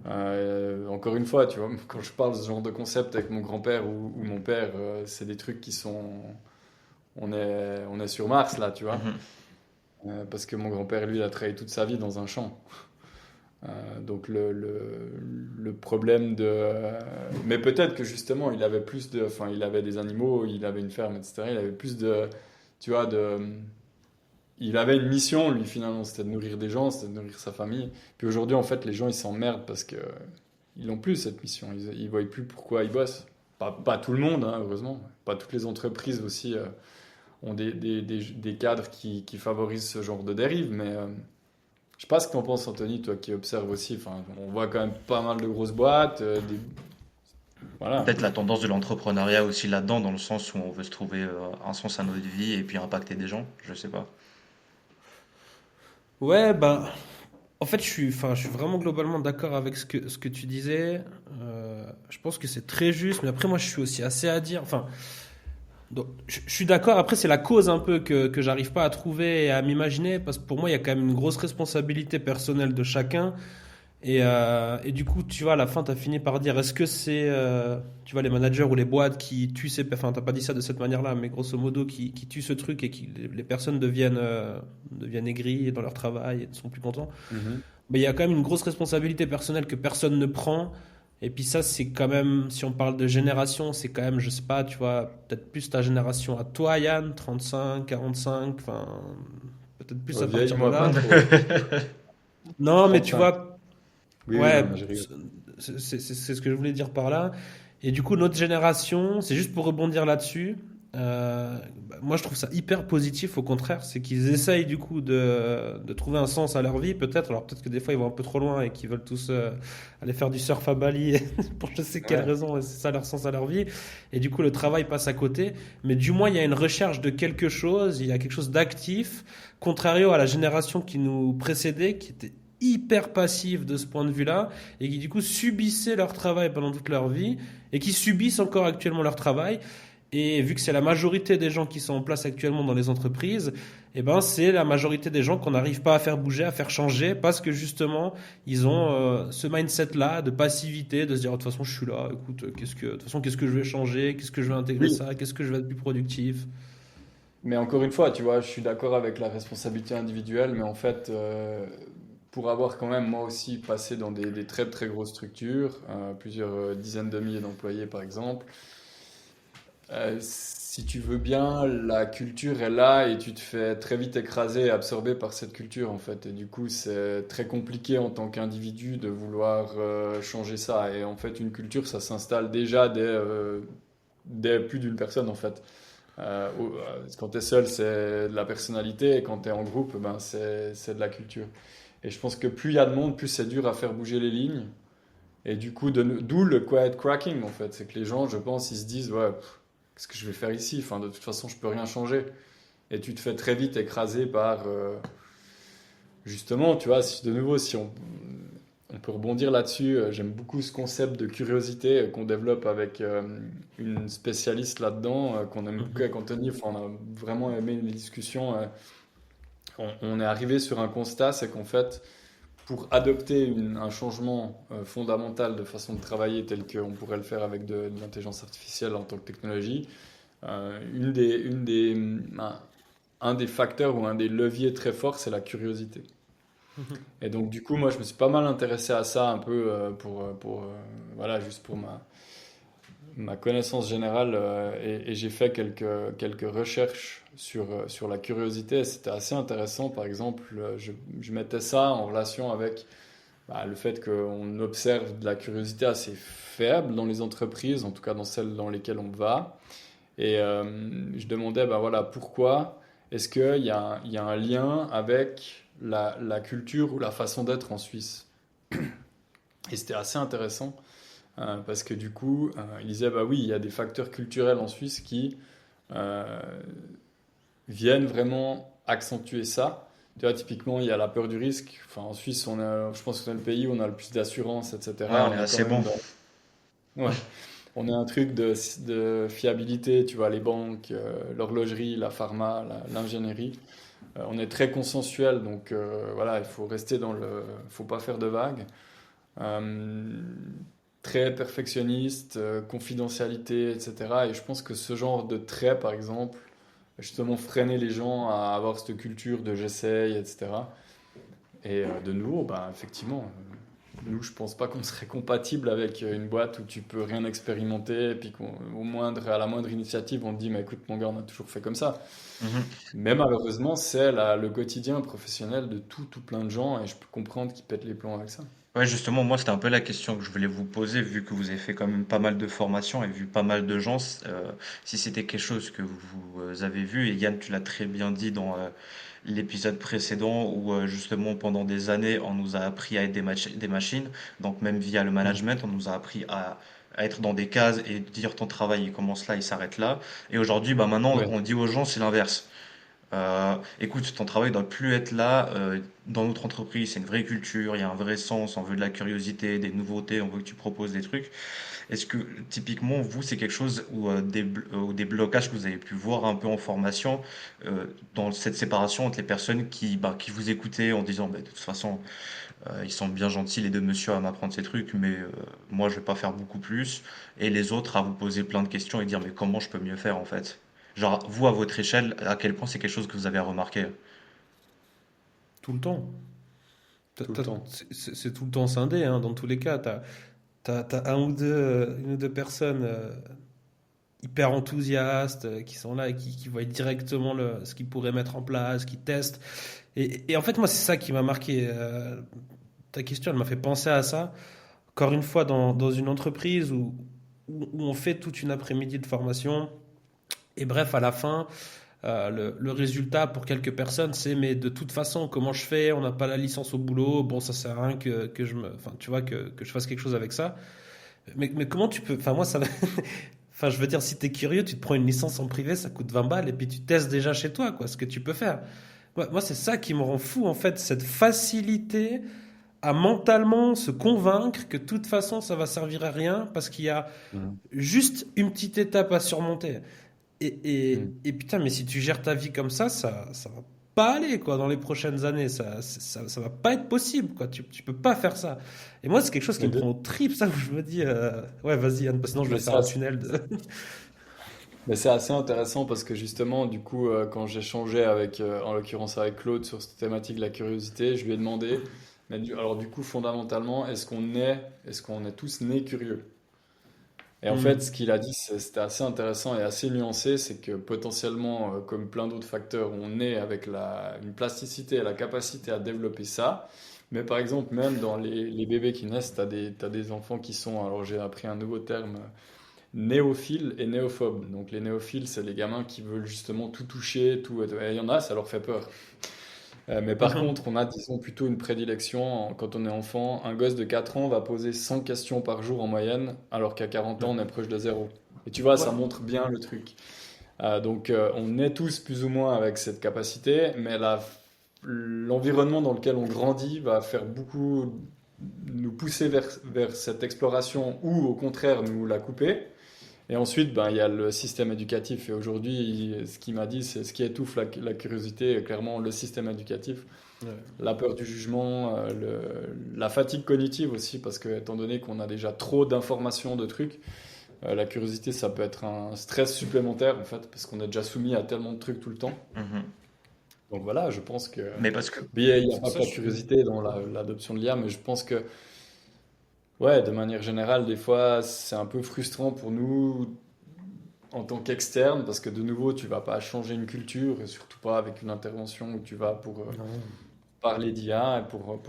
encore une fois, tu vois, quand je parle de ce genre de concept avec mon grand-père ou mon père, c'est des trucs qui sont. On est sur Mars là, tu vois. Mhm. Parce que mon grand-père, lui, il a travaillé toute sa vie dans un champ. Donc le problème de... mais peut-être que justement, il avait plus de... Enfin, il avait des animaux, il avait une ferme, etc. Il avait plus de... Tu vois, il avait une mission, lui, finalement, c'était de nourrir des gens, c'était de nourrir sa famille. Puis aujourd'hui, en fait, les gens, ils s'emmerdent parce que ils n'ont plus cette mission. Ils ne voient plus pourquoi ils bossent. Pas tout le monde, hein, heureusement. Pas toutes les entreprises aussi ont des cadres qui favorisent ce genre de dérive. Mais je sais pas ce que tu en penses, Anthony, toi qui observes aussi. Enfin, on voit quand même pas mal de grosses boîtes. Voilà. Peut-être la tendance de l'entrepreneuriat aussi là-dedans, dans le sens où on veut se trouver un sens à notre vie et puis impacter des gens, je sais pas. Ouais, ben, en fait, je suis vraiment globalement d'accord avec ce que tu disais. Je pense que c'est très juste, mais après, moi, je suis aussi assez à dire. Enfin, donc, je suis d'accord. Après, c'est la cause un peu que j'arrive pas à trouver et à m'imaginer, parce que pour moi, il y a quand même une grosse responsabilité personnelle de chacun. Et du coup, tu vois, à la fin, tu as fini par dire, est-ce que c'est, tu vois, les managers ou les boîtes qui tuent ces... Enfin, t'as pas dit ça de cette manière-là, mais grosso modo, qui tuent ce truc et qui les personnes deviennent aigries dans leur travail et ne sont plus contents. Mhm. Mais il y a quand même une grosse responsabilité personnelle que personne ne prend. Et puis ça, c'est quand même, si on parle de génération, c'est quand même, je sais pas, tu vois, peut-être plus ta génération à toi, Yann, 35, 45, enfin, peut-être plus à Vieille, partir de moi, pas là. trop. Non, mais tu 35. vois, Oui, oui, non, ouais, mais je rigole. c'est ce que je voulais dire par là. Et du coup, notre génération, c'est juste pour rebondir là-dessus. Moi, je trouve ça hyper positif, au contraire. C'est qu'ils essayent du coup de trouver un sens à leur vie, peut-être. Alors, peut-être que des fois, ils vont un peu trop loin et qu'ils veulent tous aller faire du surf à Bali pour je sais quelle Ouais. raison, et c'est ça leur sens à leur vie. Et du coup, le travail passe à côté. Mais du moins, il y a une recherche de quelque chose, il y a quelque chose d'actif, contrario à la génération qui nous précédait, qui était hyper passive de ce point de vue-là et qui du coup subissaient leur travail pendant toute leur vie et qui subissent encore actuellement leur travail. Et vu que c'est la majorité des gens qui sont en place actuellement dans les entreprises, eh ben c'est la majorité des gens qu'on n'arrive pas à faire bouger, à faire changer, parce que justement, ils ont ce mindset-là de passivité, de se dire, de toute façon, je suis là, écoute, de toute façon, qu'est-ce que je vais changer, qu'est-ce que je vais intégrer Oui, ça, qu'est-ce que je vais être plus productif. mais encore une fois, tu vois, je suis d'accord avec la responsabilité individuelle, mais en fait, pour avoir quand même moi aussi passé dans des très très grosses structures, plusieurs dizaines de milliers d'employés par exemple, si tu veux bien, la culture est là et tu te fais très vite écraser et absorber par cette culture en fait. Et du coup, c'est très compliqué en tant qu'individu de vouloir changer ça. Et en fait, une culture, ça s'installe déjà dès plus d'une personne en fait. Quand tu es seul, c'est de la personnalité, et quand tu es en groupe, ben, c'est de la culture. Et je pense que plus il y a de monde, plus c'est dur à faire bouger les lignes. Et du coup, d'où le quiet cracking, en fait. C'est que les gens, je pense, ils se disent, ouais, qu'est-ce que je vais faire ici? Enfin, de toute façon, je peux rien changer. Et tu te fais très vite écraser par, justement, tu vois, de nouveau, si on peut rebondir là-dessus, j'aime beaucoup ce concept de curiosité qu'on développe avec une spécialiste là-dedans, qu'on aime beaucoup Mhm. avec Anthony. Enfin, on a vraiment aimé les discussions. On est arrivé sur un constat, c'est qu'en fait, pour adopter un changement fondamental de façon de travailler tel qu'on pourrait le faire avec de l'intelligence artificielle en tant que technologie, un des facteurs ou un des leviers très forts, c'est la curiosité. Mhm. Et donc du coup, moi, je me suis pas mal intéressé à ça un peu voilà, juste pour ma connaissance générale, et j'ai fait quelques recherches sur la curiosité. Et c'était assez intéressant. Par exemple, je mettais ça en relation avec le fait qu'on observe de la curiosité assez faible dans les entreprises, en tout cas dans celles dans lesquelles on va. Et je demandais, voilà, pourquoi est-ce il y a un lien avec la culture ou la façon d'être en Suisse? Et c'était assez intéressant parce que du coup, il disait, bah oui, il y a des facteurs culturels en Suisse qui euh, viennent vraiment accentuer ça. Tu vois, typiquement, il y a la peur du risque. Enfin, en Suisse, je pense que c'est le pays où on a le plus d'assurance, Ouais, etc. on est On est quand assez même bon. dans... Ouais. On a un truc de fiabilité, tu vois, les banques, l'horlogerie, la pharma, l'ingénierie. On est très consensuel, donc voilà, il faut rester faut pas faire de vagues. Euh, Très perfectionniste, confidentialité, etc. Et je pense que ce genre de trait, par exemple, justement freiner les gens à avoir cette culture de j'essaye, etc. Et de nouveau, effectivement, nous, je pense pas qu'on serait compatible avec une boîte où tu peux rien expérimenter, et puis à la moindre initiative, on te dit, mais écoute, mon gars, on a toujours fait comme ça. Mhm. Mais malheureusement, c'est le quotidien professionnel de tout plein de gens, et je peux comprendre qu'ils pètent les plombs avec ça. Ouais, justement, moi, c'était un peu la question que je voulais vous poser, vu que vous avez fait quand même pas mal de formations et vu pas mal de gens, si c'était quelque chose que vous avez vu, et Yann, tu l'as très bien dit dans l'épisode précédent, où justement, pendant des années, on nous a appris à être des machines, donc même via le Mm. management, on nous a appris à être dans des cases et dire ton travail, il commence là, il s'arrête là. Et aujourd'hui, bah maintenant, Ouais. on dit aux gens, c'est l'inverse. Écoute, ton travail doit plus être là. Dans notre entreprise, c'est une vraie culture, il y a un vrai sens, on veut de la curiosité, des nouveautés, on veut que tu proposes des trucs. Est-ce que typiquement, vous, c'est quelque chose où ou des blocages que vous avez pu voir un peu en formation dans cette séparation entre les personnes qui vous écoutaient en disant, bah, de toute façon, ils sont bien gentils les deux messieurs à m'apprendre ces trucs, mais moi, je vais pas faire beaucoup plus, et les autres à vous poser plein de questions et dire, mais comment je peux mieux faire en fait? Genre, vous, à votre échelle, à quel point c'est quelque chose que vous avez remarqué? Tout le temps. Tout le temps. C'est tout le temps scindé, hein, dans tous les cas. T'as une ou deux personnes hyper enthousiastes qui sont là et qui voient directement ce qu'ils pourraient mettre en place, qui testent. Et en fait, moi, c'est ça qui m'a marqué. Ta question, elle m'a fait penser à ça. Encore une fois, dans une entreprise où on fait toute une après-midi de formation. Et bref, à la fin, le résultat pour quelques personnes, c'est mais de toute façon, comment je fais? On n'a pas la licence au boulot. Bon, ça sert à rien enfin, tu vois, que je fasse quelque chose avec ça. Mais comment tu peux? Enfin, moi, ça. Enfin, je veux dire, si t'es curieux, tu te prends une licence en privé, ça coûte 20 balles, et puis tu testes déjà chez toi, quoi, ce que tu peux faire. Moi, c'est ça qui me rend fou, en fait, cette facilité à mentalement se convaincre que de toute façon, ça va servir à rien, parce qu'il y a Mm. juste une petite étape à surmonter. Mm. Et putain, mais si tu gères ta vie comme ça va pas aller, quoi, dans les prochaines années. Ça va pas être possible, quoi. Tu peux pas faire ça. Et moi, c'est quelque chose qui Mais, me prend au trip, ça, où je me dis, ouais, vas-y, Yann, parce que sinon je vais mais faire un tunnel de. Mais c'est assez intéressant parce que justement, du coup, quand j'ai changé avec, en l'occurrence avec Claude sur cette thématique de la curiosité, je lui ai demandé, mais alors du coup, fondamentalement, est-ce qu'on est tous nés curieux? Et en fait, Hmm. ce qu'il a dit, c'était assez intéressant et assez nuancé, c'est que potentiellement, comme plein d'autres facteurs, on est avec une plasticité et la capacité à développer ça. Mais par exemple, même dans les bébés qui naissent, t'as des enfants qui sont, alors j'ai appris un nouveau terme, néophiles et néophobes. Donc les néophiles, c'est les gamins qui veulent justement tout toucher, tout. Et il y en a, ça leur fait peur. Mais par Mhm. contre, on a, disons, plutôt une prédilection quand on est enfant. Un gosse de 4 ans va poser 100 questions par jour en moyenne, alors qu'à 40 ans, on est proche de zéro. Et tu vois, ça Ouais. montre bien le truc. Donc, on est tous plus ou moins avec cette capacité, mais l'environnement dans lequel on grandit va faire beaucoup nous pousser vers cette exploration ou au contraire nous la couper. Et ensuite, ben, il y a le système éducatif. Et aujourd'hui, ce qu'il m'a dit, c'est ce qui étouffe la curiosité, clairement, le système éducatif. Ouais. La peur du jugement, la fatigue cognitive aussi, parce que étant donné qu'on a déjà trop d'informations, de trucs, la curiosité, ça peut être un stress supplémentaire, en fait, parce qu'on est déjà soumis à tellement de trucs tout le temps. Mhm. Donc voilà, je pense que... Mais parce que, Mais il n'y a pas Ça, que la je suis. curiosité dans l'adoption de l'IA, mais je pense que, ouais, de manière générale, des fois, c'est un peu frustrant pour nous en tant qu'externe, parce que de nouveau, tu vas pas changer une culture, et surtout pas avec une intervention où tu vas pour Non. parler d'IA, et pour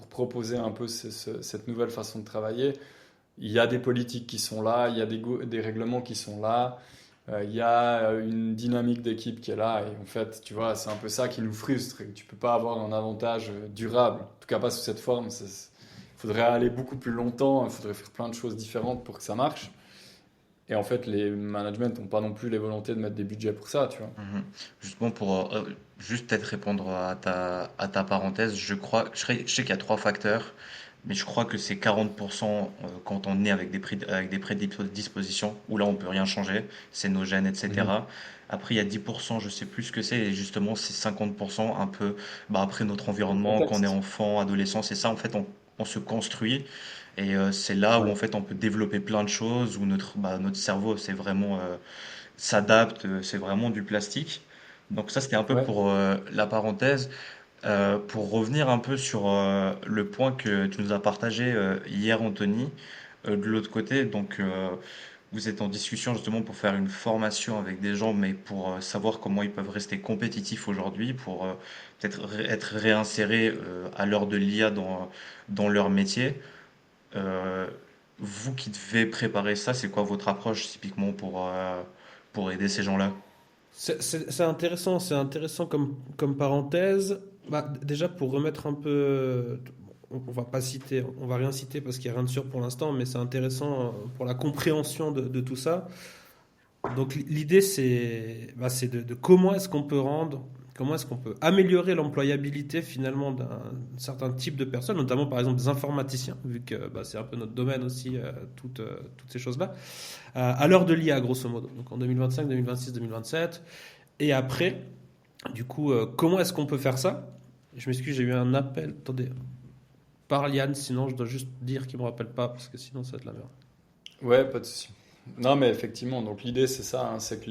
proposer un peu cette nouvelle façon de travailler. Il y a des politiques qui sont là, il y a des règlements qui sont là, il y a une dynamique d'équipe qui est là, et en fait, tu vois, c'est un peu ça qui nous frustre, et tu peux pas avoir un avantage durable, en tout cas pas sous cette forme. Il faudrait aller beaucoup plus longtemps, il faudrait faire plein de choses différentes pour que ça marche. Et en fait, les managements n'ont pas non plus les volontés de mettre des budgets pour ça, tu vois. mhm. Justement pour juste peut-être répondre à ta parenthèse, je sais qu'il y a trois facteurs, mais je crois que c'est 40% quand on est avec des prédispositions, où là on peut rien changer, c'est nos gènes, Mhm. etc. Après il y a 10%, je sais plus ce que c'est, et justement c'est 50% un peu bah, après notre Le environnement, quand on est contexte. enfant, adolescent, c'est ça en fait, on se construit. Et c'est là où Ouais. en fait on peut développer plein de choses, où notre cerveau c'est vraiment s'adapte, c'est vraiment du plastique. Donc ça c'était un peu Ouais. pour la parenthèse. Pour revenir un peu sur le point que tu nous as partagé hier Anthony, de l'autre côté, donc vous êtes en discussion justement pour faire une formation avec des gens, mais pour savoir comment ils peuvent rester compétitifs aujourd'hui, pour peut-être être réinsérés à l'heure de l'IA dans leur métier. Euh, Vous qui devez préparer ça, c'est quoi votre approche typiquement pour aider ces gens-là? C'est intéressant comme parenthèse. Bah, déjà, pour remettre un peu. On va pas citer, on va rien citer parce qu'il n'y a rien de sûr pour l'instant, mais c'est intéressant pour la compréhension de tout ça. Donc l'idée c'est de comment est-ce qu'on peut comment est-ce qu'on peut améliorer l'employabilité finalement d'un certain type de personnes, notamment par exemple des informaticiens, vu que bah, c'est un peu notre domaine aussi, toutes ces choses-là, à l'heure de l'IA grosso modo, donc en 2025, 2026, 2027. Et après, du coup, comment est-ce qu'on peut faire ça? Je m'excuse, j'ai eu un appel, attendez, par Liane, sinon je dois juste dire qu'il ne me rappelle pas, parce que sinon ça va être la merde. Ouais, pas de souci. Non, mais effectivement, donc l'idée c'est ça, hein, c'est que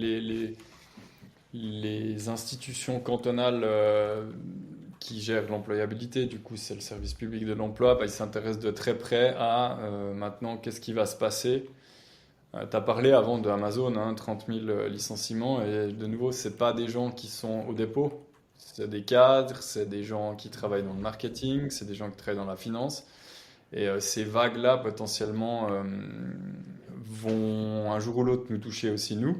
les institutions cantonales qui gèrent l'employabilité, du coup c'est le service public de l'emploi, bah, ils s'intéressent de très près à maintenant qu'est-ce qui va se passer. Tu as parlé avant de Amazon, hein, 30 000 licenciements, et de nouveau, c'est pas des gens qui sont au dépôt, c'est des cadres, c'est des gens qui travaillent dans le marketing, c'est des gens qui travaillent dans la finance. Et ces vagues-là, potentiellement, vont un jour ou l'autre nous toucher aussi, nous.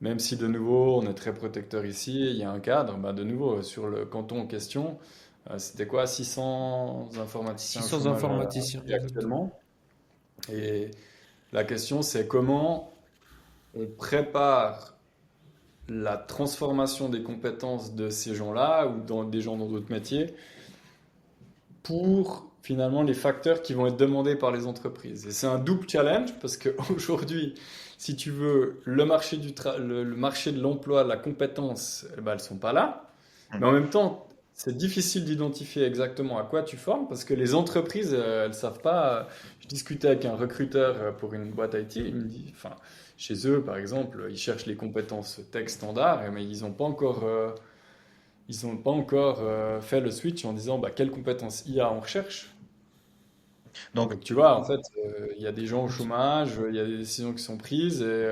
Même si, de nouveau, on est très protecteur ici, il y a un cadre, bah, de nouveau, sur le canton en question, c'était quoi, 600 informaticiens au 600 chômage informaticiens, exactement. actuellement. Et la question, c'est comment on prépare la transformation des compétences de ces gens-là ou des gens dans d'autres métiers pour finalement les facteurs qui vont être demandés par les entreprises. Et c'est un double challenge parce qu'aujourd'hui, si tu veux, le marché de l'emploi, la compétence, eh ben, elles ne sont pas là. Mais en même temps, c'est difficile d'identifier exactement à quoi tu formes parce que les entreprises, elles ne savent pas. Je discutais avec un recruteur pour une boîte IT, il me dit, enfin, chez eux, par exemple, ils cherchent les compétences tech standard, mais ils n'ont pas encore fait le switch en disant bah, quelles compétences IA on recherche. Donc, Donc tu vois, en fait, il y a des gens au chômage, il y a des décisions qui sont prises et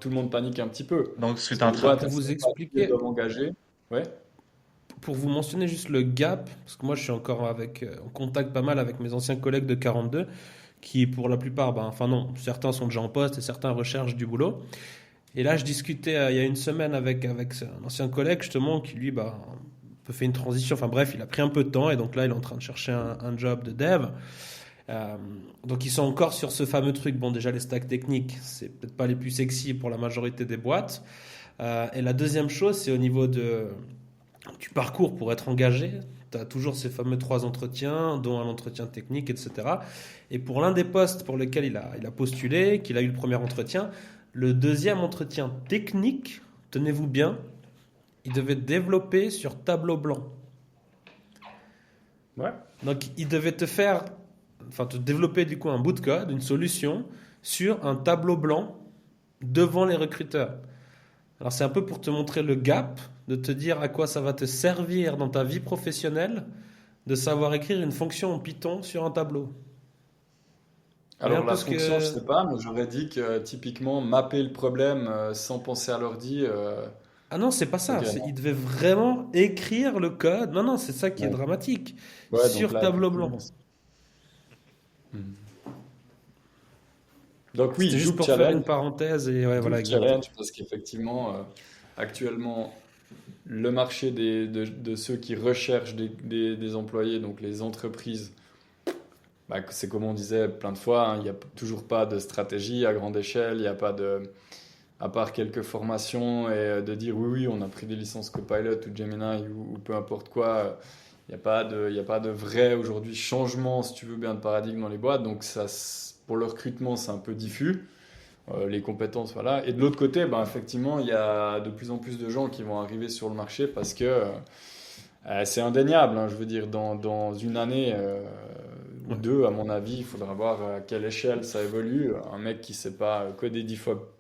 tout le monde panique un petit peu. donc ce que Parce tu es que en les train, boîtes, Pour elles vous savent pas qui elles expliquer, doivent engager. Ouais. pour vous mentionner juste le gap, parce que moi je suis encore en contact pas mal avec mes anciens collègues de 42, qui pour la plupart, enfin non, certains sont déjà en poste et certains recherchent du boulot. Et là, je discutais il y a une semaine avec un ancien collègue justement qui lui fait une transition. Enfin bref, il a pris un peu de temps et donc là, il est en train de chercher un job de dev. Donc ils sont encore sur ce fameux truc. Bon, déjà les stacks techniques, c'est peut-être pas les plus sexy pour la majorité des boîtes. Et la deuxième chose, c'est au niveau du parcours pour être engagé. Tu as toujours ces fameux 3 entretiens, dont un entretien technique, etc. Et pour l'un des postes pour lesquels il a postulé, qu'il a eu le premier entretien, le deuxième entretien technique, tenez-vous bien, il devait développer sur tableau blanc. Ouais. Donc il devait te développer du coup un bout de code, une solution sur un tableau blanc devant les recruteurs. Alors c'est un peu pour te montrer le gap, de te dire à quoi ça va te servir dans ta vie professionnelle de savoir écrire une fonction en Python sur un tableau. Alors Rien la plus que... fonction, je sais pas, mais j'aurais dit que typiquement mapper le problème sans penser à l'ordi, Ah non, c'est pas ça. ok, non. Il devait vraiment écrire le code. Non, non, c'est ça qui est Ouais. dramatique. Ouais, donc Sur là, tableau blanc. effectivement. Hmm. Donc oui, C'était juste double pour faire une challenge, parenthèse et ouais, voilà, double exact. challenge, parce qu'effectivement, actuellement, le marché de ceux qui recherchent des employés, donc les entreprises, c'est comme on disait plein de fois, hein, il n'y a toujours pas de stratégie à grande échelle, il n'y a pas à part quelques formations et de dire oui, oui, on a pris des licences Copilot ou Gemini ou peu importe quoi, il n'y a pas de vrai aujourd'hui changement, si tu veux bien, de paradigme dans les boîtes, donc ça, pour le recrutement, c'est un peu diffus. Les compétences, voilà. Et de l'autre côté, effectivement, il y a de plus en plus de gens qui vont arriver sur le marché parce que c'est indéniable, hein. Je veux dire, dans une année ou Ouais. deux, à mon avis, il faudra voir à quelle échelle ça évolue. Un mec qui ne sait pas coder 10 fois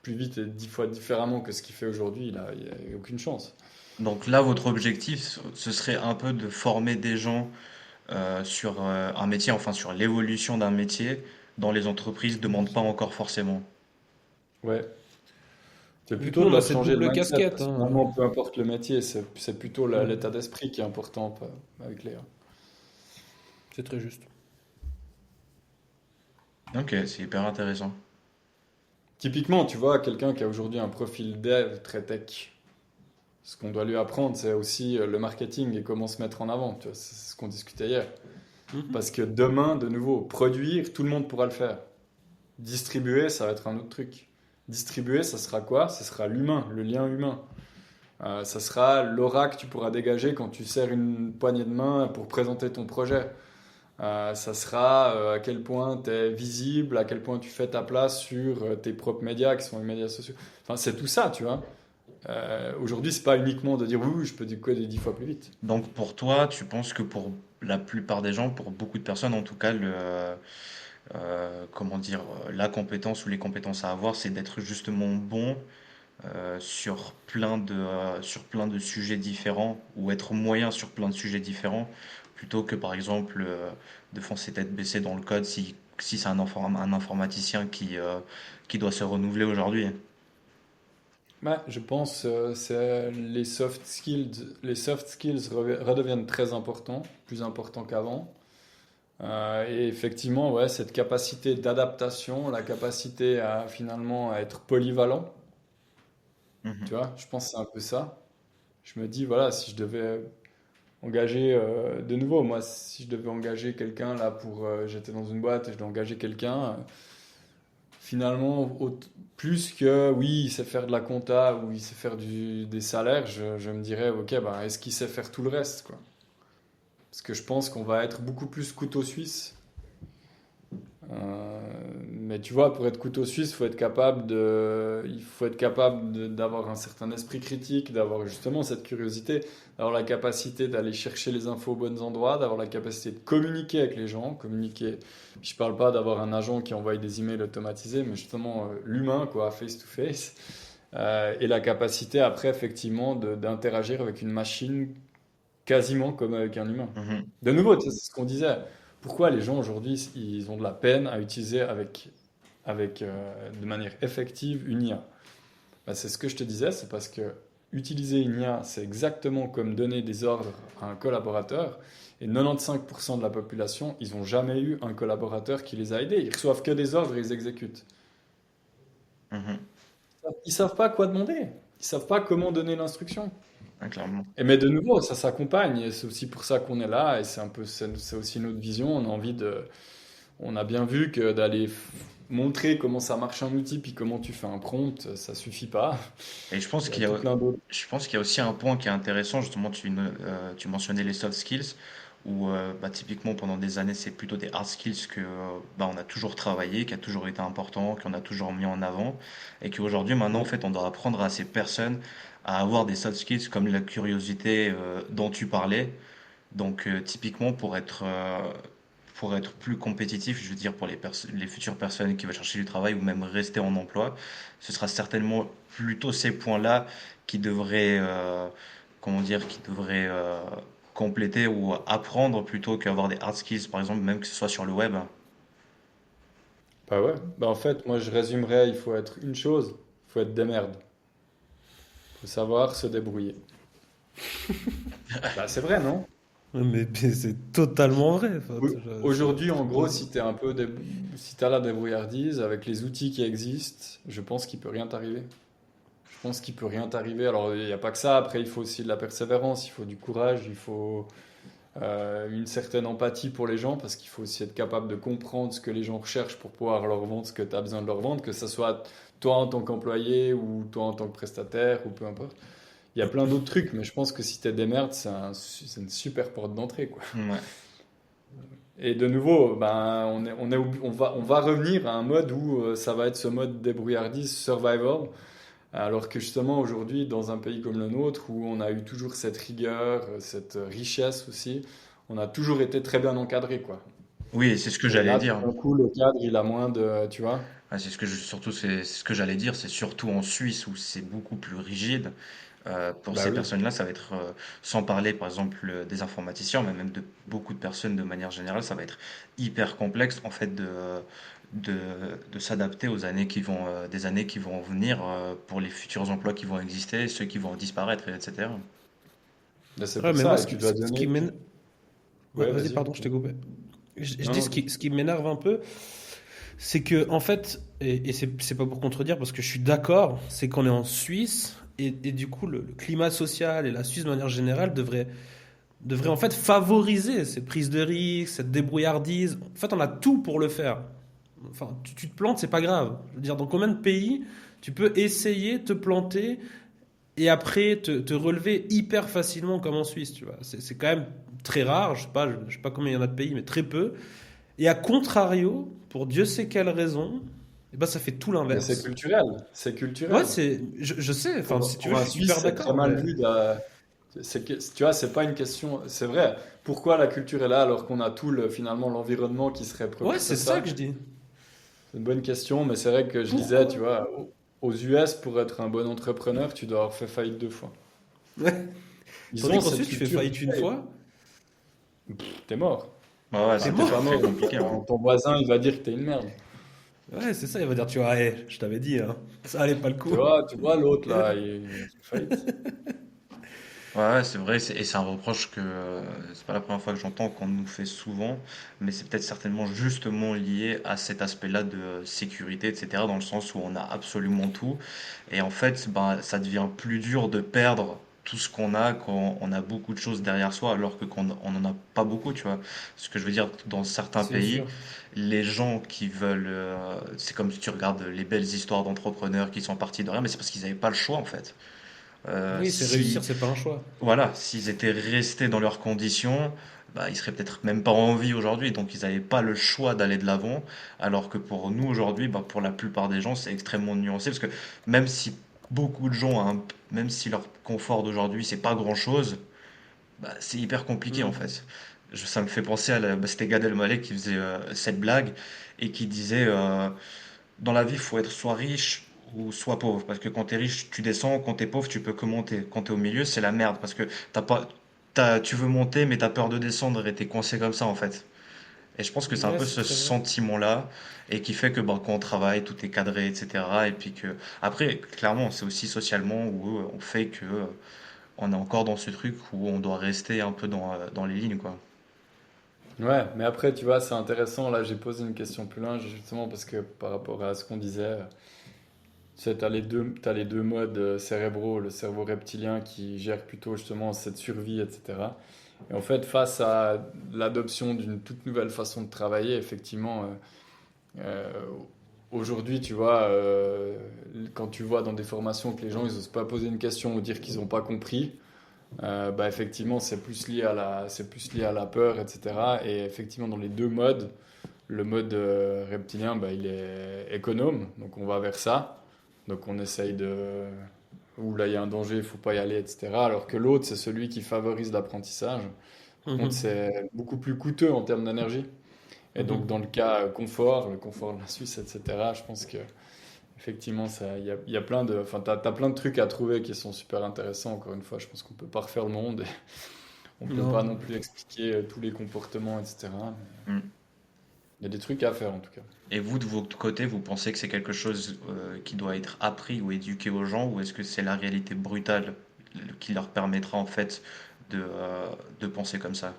plus vite et 10 fois différemment que ce qu'il fait aujourd'hui, il a aucune chance. Donc là, votre objectif, ce serait un peu de former des gens sur un métier, enfin sur l'évolution d'un métier dont les entreprises ne demandent pas encore forcément. Ouais. C'est Vu que plutôt nous, de on a leur cette changer le double mindset. casquette. Parce que Hein. finalement, peu importe le métier, c'est plutôt Ouais, l'état d'esprit qui est important avec les. c'est très juste. Ok, c'est hyper intéressant. Typiquement, tu vois, quelqu'un qui a aujourd'hui un profil dev très tech, ce qu'on doit lui apprendre, c'est aussi le marketing et comment se mettre en avant. Tu vois, c'est ce qu'on discutait hier. Mhm. Parce que demain, de nouveau, produire, tout le monde pourra le faire. Distribuer, ça va être un autre truc. Distribuer, ça sera quoi? Ça sera l'humain, le lien humain. Ça sera l'aura que tu pourras dégager quand tu serres une poignée de main pour présenter ton projet. Ça sera à quel point tu es visible, à quel point tu fais ta place sur tes propres médias qui sont les médias sociaux. Enfin, c'est tout ça, tu vois. Aujourd'hui, c'est pas uniquement de dire oui, oui, je peux coder 10 fois plus vite. Donc pour toi, tu penses que pour la plupart des gens, pour beaucoup de personnes en tout cas, comment dire, la compétence ou les compétences à avoir, c'est d'être justement bon sur plein de sujets différents ou être moyen sur plein de sujets différents plutôt que par exemple de foncer tête baissée dans le code si c'est un informaticien qui doit se renouveler aujourd'hui. Ouais, je pense c'est les soft skills redeviennent très importants, plus importants qu'avant. Et effectivement, ouais, cette capacité d'adaptation, la capacité à finalement à être polyvalent, Mhm. tu vois, je pense que c'est un peu ça. Je me dis, voilà, si je devais engager, de nouveau, moi, si je devais engager quelqu'un là pour, j'étais dans une boîte et je dois engager quelqu'un, finalement, plus que oui, il sait faire de la compta ou il sait faire des salaires, je me dirais, ok, est-ce qu'il sait faire tout le reste, quoi? Parce que je pense qu'on va être beaucoup plus couteau suisse. Mais tu vois, pour être couteau suisse, il faut être capable d'avoir un certain esprit critique, d'avoir justement cette curiosité, d'avoir la capacité d'aller chercher les infos aux bons endroits, d'avoir la capacité de communiquer avec les gens, communiquer. Je parle pas d'avoir un agent qui envoie des emails automatisés, mais justement l'humain, quoi, face to face. Et la capacité après, effectivement, d'interagir avec une machine quasiment comme avec un humain. Mhm. De nouveau, tu sais, c'est ce qu'on disait. Pourquoi les gens aujourd'hui, ils ont de la peine à utiliser de manière effective une IA? C'est ce que je te disais, c'est parce que utiliser une IA, c'est exactement comme donner des ordres à un collaborateur. Et 95% de la population, ils n'ont jamais eu un collaborateur qui les a aidés. Ils reçoivent que des ordres et ils exécutent. Mhm. Ils savent pas quoi demander. Ils savent pas comment donner l'instruction. Ah, clairement. Et mais de nouveau, ça s'accompagne. Et c'est aussi pour ça qu'on est là. Et c'est aussi notre vision. On a envie on a bien vu que d'aller montrer comment ça marche un outil puis comment tu fais un prompt, ça suffit pas. Et je pense Il y a qu'il y tout a, plein d'autres. je pense qu'il y a aussi un point qui est intéressant, justement, tu mentionnais les soft skills, où bah, typiquement pendant des années c'est plutôt des hard skills que bah, on a toujours travaillé, qui a toujours été important, qu'on a toujours mis en avant, et qu'aujourd'hui maintenant en Oui. fait on doit apprendre à ces personnes à avoir des soft skills comme la curiosité dont tu parlais. Donc typiquement pour être plus compétitif, je veux dire pour les futures personnes qui veulent chercher du travail ou même rester en emploi, ce sera certainement plutôt ces points-là qui devraient, comment dire, qui devraient compléter ou apprendre plutôt qu'avoir des hard skills, par exemple, même que ce soit sur le web. Bah ouais. Bah en fait, moi je résumerais, il faut être une chose, il faut être des merdes. Il faut savoir se débrouiller. Bah c'est vrai, non? Mais c'est totalement vrai. Enfin, Oui. Aujourd'hui, en gros, c'est- si t'es un peu si t'as la débrouillardise avec les outils qui existent, je pense qu'il peut rien t'arriver. Je pense qu'il peut rien t'arriver. Alors, il n'y a pas que ça. Après, il faut aussi de la persévérance, il faut du courage, il faut une certaine empathie pour les gens, parce qu'il faut aussi être capable de comprendre ce que les gens recherchent pour pouvoir leur vendre ce que tu as besoin de leur vendre, que ce soit toi en tant qu'employé ou toi en tant que prestataire ou peu importe. Il y a plein d'autres trucs, mais je pense que si t'es des merdes, c'est une super porte d'entrée, quoi. Ouais. Et de nouveau, ben, on va revenir à un mode où ça va être ce mode débrouillardise, survival, alors que justement aujourd'hui, dans un pays comme le nôtre, où on a eu toujours cette rigueur, cette richesse aussi, on a toujours été très bien encadré, quoi. Oui, c'est ce que Et j'allais là, tout dire. d'un coup, le cadre, il a moins de, tu vois. Ah, surtout, c'est ce que j'allais dire, c'est surtout en Suisse où c'est beaucoup plus rigide. Pour Bah ces oui. personnes-là, ça va être, sans parler par exemple des informaticiens, mais même de beaucoup de personnes de manière générale, ça va être hyper complexe en fait de, de s'adapter aux années des années qui vont venir pour les futurs emplois qui vont exister, ceux qui vont disparaître, etc. Ben, c'est Ouais, pour mais moi, ça, et tu dois ce qui donner. m'énerve. Ouais, Ouais, vas-y, vas-y. pardon, je t'ai coupé. Je Non, dis non, dis. ce qui m'énerve un peu, c'est que, en fait, et c'est pas pour contredire parce que je suis d'accord, c'est qu'on est en Suisse et du coup, le climat social et la Suisse de manière générale devrait en fait favoriser ces prises de risques, cette débrouillardise. En fait, on a tout pour le faire. Enfin, tu te plantes, c'est pas grave. Je veux dire, dans combien de pays tu peux essayer, te planter et après te relever hyper facilement comme en Suisse, tu vois. C'est quand même très rare, je sais pas combien il y en a de pays, mais très peu. Et à contrario, pour Dieu sait quelle raison, eh ben ça fait tout Mais c'est l'inverse. culturel. C'est Ouais, culturel. je sais, enfin si tu veux, Pour je un suis Suisse, super c'est très d'accord, mal mais vu. Tu vois, c'est pas une question. C'est vrai. Pourquoi la culture est là alors qu'on a tout finalement l'environnement qui serait ouais, propice à c'est ça ça? que je dis. C'est une bonne question, mais c'est vrai que je disais, tu Pourquoi? vois, aux US, pour être un bon entrepreneur, tu dois avoir fait faillite 2 fois. Ouais. Ils Tandis ont qu'en cette Suisse, tu fais culture faillite du une fait. fois, T'es mort. Ouais, ouais, t'es Enfin, c'est t'es mort. pas très mort. compliqué, hein. Ton voisin, il va dire que t'es une merde. Ouais, c'est ça, il va dire, tu vois, je t'avais dit, hein, ça allait pas le coup. Tu vois l'autre là, il a fait faillite. Ouais, ouais, c'est vrai, et c'est un reproche que c'est pas la première fois que j'entends qu'on nous fait souvent, mais c'est peut-être certainement justement lié à cet aspect-là de sécurité, etc., dans le sens où on a absolument tout, et en fait, bah, ça devient plus dur de perdre tout ce qu'on a quand on a beaucoup de choses derrière soi, alors que quand on n'en a pas beaucoup, tu vois. Ce que je veux dire, dans certains C'est pays, sûr. les gens qui veulent, c'est comme si tu regardes les belles histoires d'entrepreneurs qui sont partis de rien, mais c'est parce qu'ils n'avaient pas le choix en fait. Oui, c'est Si réussir, c'est pas un choix. voilà, s'ils étaient restés dans leurs conditions, bah, ils seraient peut-être même pas en vie aujourd'hui, donc ils n'avaient pas le choix d'aller de l'avant, alors que pour nous aujourd'hui, bah, pour la plupart des gens, c'est extrêmement nuancé, parce que même si beaucoup de gens, même si leur confort d'aujourd'hui, c'est pas grand-chose, bah, c'est hyper compliqué en Hmm. fait. Ça me fait penser bah, c'était Gad Elmaleh qui faisait cette blague et qui disait dans la vie, il faut être soit riche ou soit pauvre. Parce que quand t'es riche, tu descends. Quand t'es pauvre, tu peux que monter. Quand t'es au milieu, c'est la merde. Parce que t'as pas, tu veux monter, mais t'as peur de descendre et t'es coincé comme ça, en fait. Et je pense que c'est un Ouais, peu c'est ce très vrai. sentiment-là et qui fait que bah, quand on travaille, tout est cadré, etc. Et puis que après, clairement, c'est aussi socialement où on fait que on est encore dans ce truc où on doit rester un peu dans les lignes, quoi. Ouais, mais après, tu vois, c'est intéressant. Là, j'ai posé une question plus large, justement, parce que par rapport à ce qu'on disait, tu sais, t'as les deux modes cérébraux, le cerveau reptilien qui gère plutôt justement cette survie, etc. Et en fait, face à l'adoption d'une toute nouvelle façon de travailler, effectivement, euh, aujourd'hui, tu vois, quand tu vois dans des formations que les gens, ils osent pas poser une question ou dire qu'ils n'ont pas compris, bah effectivement, c'est plus lié à la peur, etc. Et effectivement, dans les deux modes, le mode reptilien, bah, il est économe, donc on va vers ça. Donc on essaye de... Où là, il y a un danger, il faut pas y aller, etc. Alors que l'autre, c'est celui qui favorise l'apprentissage. Par contre, Mhm. c'est beaucoup plus coûteux en termes d'énergie. Et donc, Mhm. dans le cas confort, le confort de la Suisse, etc., je pense que effectivement, il y a plein de, enfin, t'as plein de trucs à trouver qui sont super intéressants. Encore une fois, je pense qu'on peut pas refaire le monde et on peut pas non Non. plus expliquer tous les comportements, etc. Mm. Il y a des trucs à faire en tout cas. Et vous, de votre côté, vous pensez que c'est quelque chose qui doit être appris ou éduqué aux gens, ou est-ce que c'est la réalité brutale qui leur permettra en fait de penser comme ça?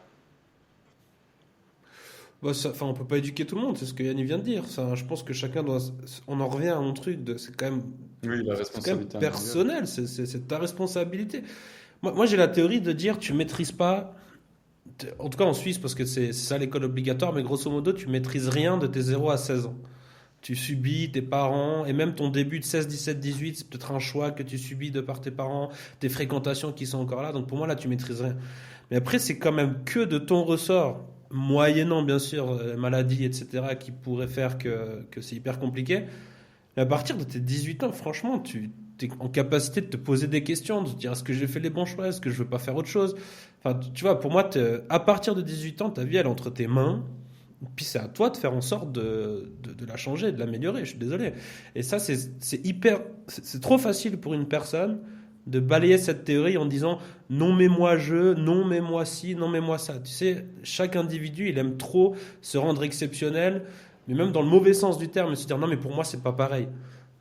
Bah, enfin, on peut pas éduquer tout le monde, c'est ce que Yannick vient de dire. Ça, je pense que chacun doit. On en revient à mon truc de. Oui, la C'est quand même responsabilité individuelle. personnel, c'est ta responsabilité. Moi j'ai la théorie de dire tu maîtrises pas. En tout cas en Suisse, parce que c'est ça l'école obligatoire, mais grosso modo, tu maîtrises rien de tes 0 à 16 ans. Tu subis tes parents, et même ton début de 16, 17, 18, c'est peut-être un choix que tu subis de par tes parents, tes fréquentations qui sont encore là. Donc pour moi, là, tu maîtrises rien. Mais après, c'est quand même que de ton ressort, moyennant bien sûr maladies, etc., qui pourraient faire que c'est hyper compliqué. Mais à partir de tes 18 ans, franchement, tu es en capacité de te poser des questions, de te dire est-ce que j'ai fait les bons choix, est-ce que je veux pas faire autre chose. Enfin, tu vois, pour moi, à partir de 18 ans, ta vie, elle est entre tes mains. Puis c'est à toi de faire en sorte de la changer, de l'améliorer, je suis désolé. Et ça, c'est hyper. C'est trop facile pour une personne de balayer cette théorie en disant non, mais moi je, non, mais moi ci, non, mais moi ça. Tu sais, chaque individu, il aime trop se rendre exceptionnel, mais même dans le mauvais sens du terme, se dire non, mais pour moi, c'est pas pareil.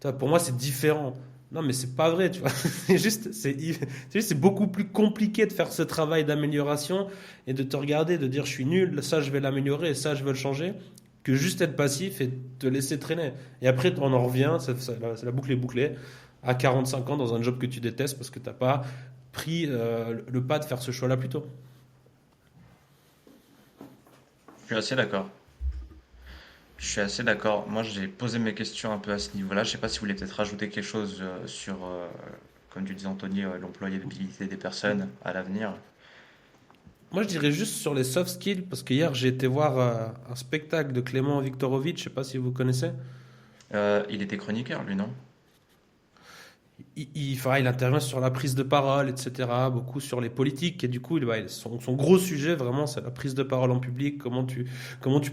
Tu vois, pour moi, c'est différent. Non, mais c'est pas vrai, tu vois. C'est beaucoup plus compliqué de faire ce travail d'amélioration et de te regarder, de dire je suis nul, ça je vais l'améliorer et ça je veux le changer, que juste être passif et te laisser traîner. Et après, on en revient, la boucle est bouclée, à 45 ans dans un job que tu détestes parce que tu n'as pas pris le pas de faire ce choix-là plus tôt. Je suis assez d'accord. Je suis assez d'accord. Moi, j'ai posé mes questions un peu à ce niveau-là. Je sais pas si vous voulez peut-être rajouter quelque chose sur, comme tu disais Anthony, l'employabilité des personnes à l'avenir. Moi, je dirais juste sur les soft skills, parce qu'hier, j'ai été voir un spectacle de Clément Viktorovitch, je sais pas si vous connaissez. Il était chroniqueur, lui, non? Enfin, il intervient sur la prise de parole, etc., beaucoup sur les politiques, et du coup, son gros sujet, vraiment, c'est la prise de parole en public, comment tu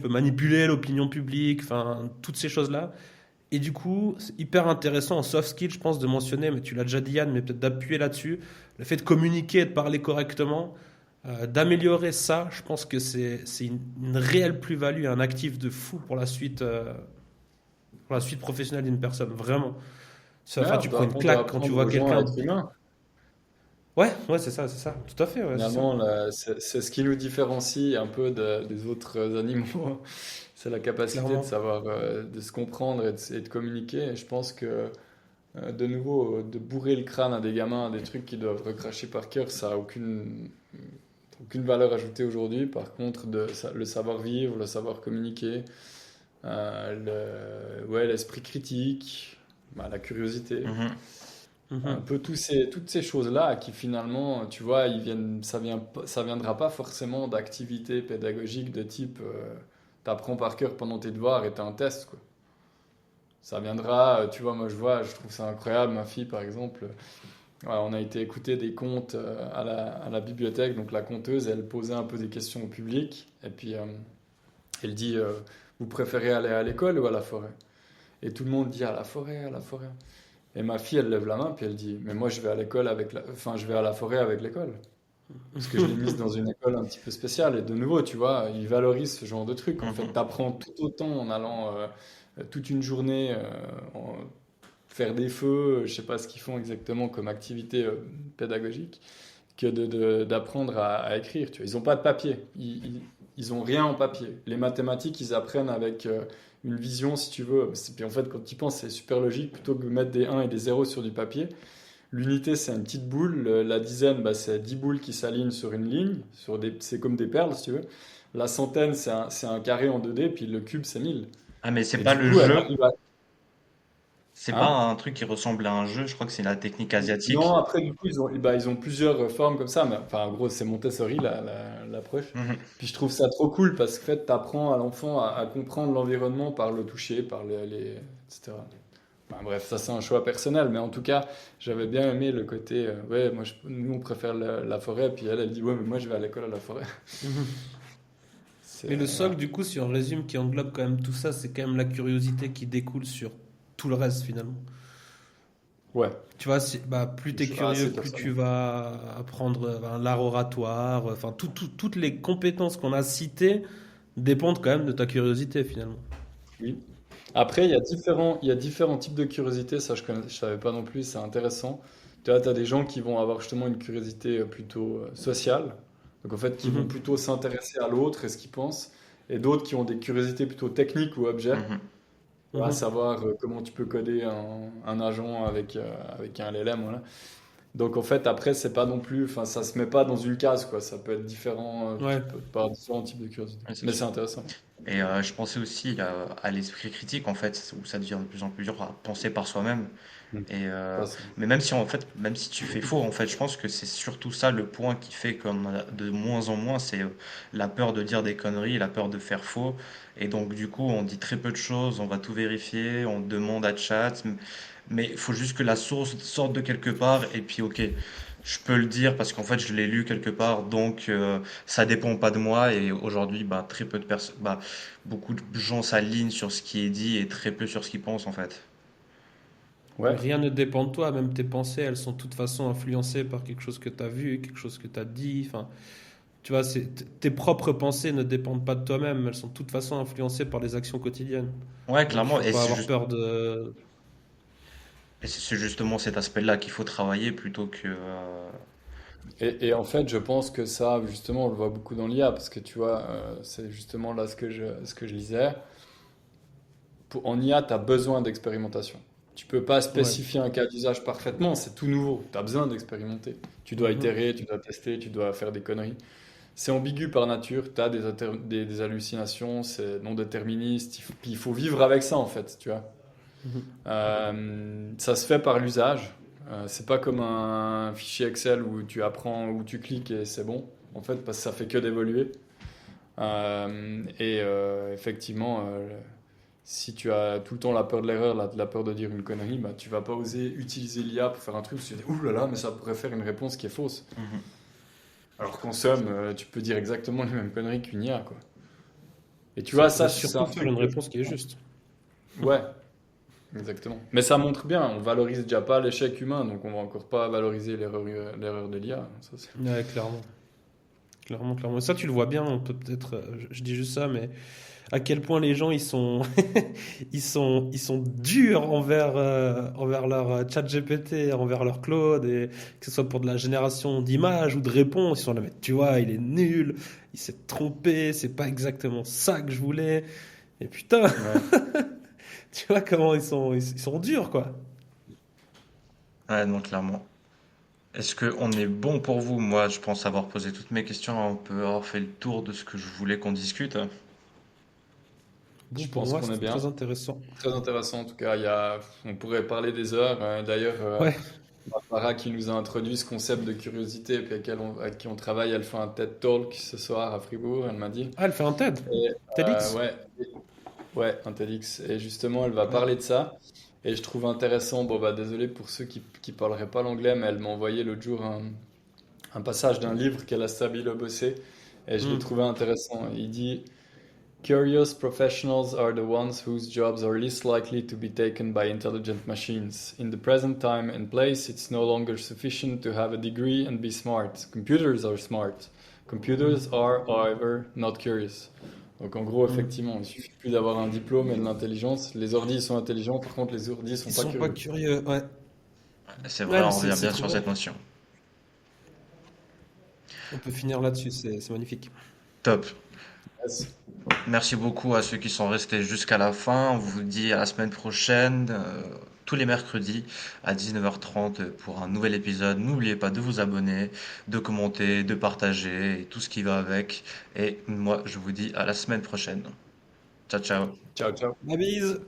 peux manipuler l'opinion publique, enfin, toutes ces choses-là. Et du coup, c'est hyper intéressant en soft skills, je pense, de mentionner, mais tu l'as déjà dit, Yann, mais peut-être d'appuyer là-dessus, le fait de communiquer et de parler correctement, d'améliorer ça, je pense que c'est une réelle plus-value, un actif de fou pour la suite professionnelle d'une personne, vraiment. Ouais, Enfin, tu prends une on doit claque quand tu apprendre vois aux gens à quelqu'un. être humains. Ouais, ouais, c'est ça, tout à fait, ouais, c'est ça. Finalement, c'est ce qui nous différencie un peu des autres animaux. C'est la capacité de Clairement. savoir, de se comprendre et de communiquer. Et je pense que, de nouveau, de bourrer le crâne à des gamins, des trucs qu'ils doivent recracher par cœur, ça a aucune valeur ajoutée aujourd'hui. Par contre, le savoir-vivre, le savoir communiquer, ouais, l'esprit critique, bah, la curiosité. Mhm. Un Mhm. peu toutes ces choses-là qui finalement, tu vois, ça viendra pas forcément d'activités pédagogiques de type t'apprends par cœur pendant tes devoirs et t'as un test, quoi. Ça viendra, tu vois, moi je trouve ça incroyable, ma fille par exemple, voilà, on a été écouter des contes à la bibliothèque, donc la conteuse, elle posait un peu des questions au public, et puis elle dit, vous préférez aller à l'école ou à la forêt? Et tout le monde dit à la forêt, à la forêt. Et ma fille, elle lève la main, puis elle dit, mais moi, je vais à l'école enfin, je vais à la forêt avec l'école. Parce que je l'ai mise dans une école un petit peu spéciale. Et de nouveau, tu vois, ils valorisent ce genre de truc. En fait, Mhm. tu apprends tout autant en allant toute une journée faire des feux, je sais pas ce qu'ils font exactement comme activité pédagogique, que d'apprendre à écrire. Tu vois. Ils n'ont pas de papier. Ils ont rien en papier. Les mathématiques, ils apprennent avec une vision, si tu veux. Puis en fait, quand tu y penses, c'est super logique. Plutôt que de mettre des 1 et des 0 sur du papier, l'unité, c'est une petite boule. La dizaine, bah, c'est 10 boules qui s'alignent sur une ligne. C'est comme des perles, si tu veux. La centaine, c'est un carré en 2D. Puis le cube, c'est 1000. Ah, mais c'est Et pas du le coup, elle jeu, arrive à... c'est pas Hein? un truc qui ressemble à un jeu, je crois que c'est la technique asiatique. Non, après, du coup, ils ont plusieurs formes comme ça. Mais, enfin, en gros, c'est Montessori, l'approche. Mhm. Puis je trouve ça trop cool parce que, en fait, tu apprends à l'enfant à comprendre l'environnement par le toucher, par etc. Enfin, bref, ça, c'est un choix personnel. Mais en tout cas, j'avais bien aimé le côté, ouais, nous, on préfère la forêt. Puis elle dit, ouais, mais moi, je vais à l'école à la forêt. Mais le Voilà. socle, du coup, si on résume, qui englobe quand même tout ça, c'est quand même la curiosité qui découle sur tout le reste finalement. Ouais, Tu vois, bah, plus tu es curieux, assez plus tu personnel. vas apprendre l'art oratoire, enfin toutes les compétences qu'on a citées dépendent quand même de ta curiosité finalement. Oui. Après, il y a différents types de curiosité, ça je savais pas non plus, c'est intéressant. Tu vois, as des gens qui vont avoir justement une curiosité plutôt sociale, donc en fait qui vont Mhm. plutôt s'intéresser à l'autre et ce qu'il pense, et d'autres qui ont des curiosités plutôt techniques ou objets, Mhm. tu vois, Mhm. savoir comment tu peux coder un agent avec un LLM, voilà. Donc en fait après c'est pas non plus, enfin ça se met pas dans une case quoi, ça peut être différent, tu Ouais. peux par différents types de curiosité. Ouais, c'est Mais c'est sûr. intéressant. Et je pensais aussi à l'esprit critique, en fait, où ça devient de plus en plus dur à penser par soi-même. Mm. Et, Ça, c'est- mais même si en fait, même si tu fais faux, en fait, je pense que c'est surtout ça le point qui fait qu'on a de moins en moins, c'est la peur de dire des conneries, la peur de faire faux. Et donc du coup, on dit très peu de choses, on va tout vérifier, on demande à chat, mais il faut juste que la source sorte de quelque part. Et puis ok, je peux le dire parce qu'en fait, je l'ai lu quelque part, donc ça dépend pas de moi. Et aujourd'hui, bah, très peu de personnes, bah, beaucoup de gens s'alignent sur ce qui est dit et très peu sur ce qu'ils pensent en fait. Ouais. Rien ne dépend de toi, même tes pensées, elles sont de toute façon influencées par quelque chose que tu as vu, quelque chose que tu as dit. Enfin, tu vois, tes propres pensées ne dépendent pas de toi-même, elles sont de toute façon influencées par les actions quotidiennes. Ouais, Donc il clairement. faut pas avoir peur de. Et c'est justement cet aspect-là qu'il faut travailler plutôt que. Et en fait, je pense que ça, justement, on le voit beaucoup dans l'IA, parce que tu vois, c'est justement là ce que je lisais. En IA, tu as besoin d'expérimentation. Tu peux pas Ouais. spécifier un cas d'usage parfaitement, c'est tout nouveau. Tu as besoin d'expérimenter. Tu dois Mhm. itérer, tu dois tester, tu dois faire des conneries. C'est ambigu par nature, tu as des hallucinations, c'est non déterministe, puis il faut vivre avec ça, en fait, tu vois. Mhm. Ça se fait par l'usage. C'est pas comme un fichier Excel où tu apprends, où tu cliques et c'est bon. En fait, parce que ça fait que d'évoluer. Effectivement, si tu as tout le temps la peur de l'erreur, la peur de dire une connerie, bah, tu vas pas oser utiliser l'IA pour faire un truc. Tu te dis, ouh là là, mais ça pourrait faire une réponse qui est fausse. Mhm. Alors qu'en somme, tu peux dire exactement les mêmes conneries qu'une IA, quoi. Et tu Ça vois, pourrait ça, c'est surtout un faire truc une que... réponse qui est juste. Ouais, exactement. Mais ça montre bien, on valorise déjà pas l'échec humain, donc on va encore pas valoriser l'erreur de l'IA. Ça, Ouais, clairement. Clairement, clairement. Ça, tu le vois bien, on peut peut-être. Je dis juste ça, mais à quel point les gens ils sont durs envers leur chat GPT, envers leur Claude, et que ce soit pour de la génération d'images ou de réponses, ils sont là, mais tu vois, il est nul, il s'est trompé, c'est pas exactement ça que je voulais. Et putain, ouais. tu vois comment ils sont durs, quoi. Ouais, non, clairement. Est-ce qu'on est bon pour vous? Moi, je pense avoir posé toutes mes questions. On peut avoir fait le tour de ce que je voulais qu'on discute. Bon, Je pour pense moi, qu'on est c'était bien. très intéressant. Très intéressant en tout cas. On pourrait parler des heures. D'ailleurs, Ouais. Barbara qui nous a introduit ce concept de curiosité et puis avec qui on travaille, elle fait un TED Talk ce soir à Fribourg, elle m'a dit. Ah, elle fait un TED. Et, TEDx. ouais, ouais, un TEDx. Et justement, elle va Ouais. parler de ça. Et je trouve intéressant, bon bah désolé pour ceux qui parleraient pas l'anglais, mais elle m'a envoyé l'autre jour un passage d'un livre qu'elle a stabilo bossé. Et je l'ai Hmm. trouvé intéressant. Il dit, Curious professionals are the ones whose jobs are least likely to be taken by intelligent machines. In the present time and place, it's no longer sufficient to have a degree and be smart. Computers are smart. Computers are, however, not curious. Donc en gros, effectivement, il suffit plus d'avoir un diplôme et de l'intelligence. Les ordis sont intelligents, par contre les ordis Ils sont sont pas pas curieux. curieux, ouais. C'est Ouais, vrai, on c'est revient c'est bien très sur bien. cette notion. On peut finir là-dessus, c'est magnifique. Top. Yes. Merci beaucoup à ceux qui sont restés jusqu'à la fin. On vous dit à la semaine prochaine, tous les mercredis à 19h30 pour un nouvel épisode. N'oubliez pas de vous abonner, de commenter, de partager et tout ce qui va avec. Et moi, je vous dis à la semaine prochaine. Ciao, ciao. Ciao, ciao. La bise!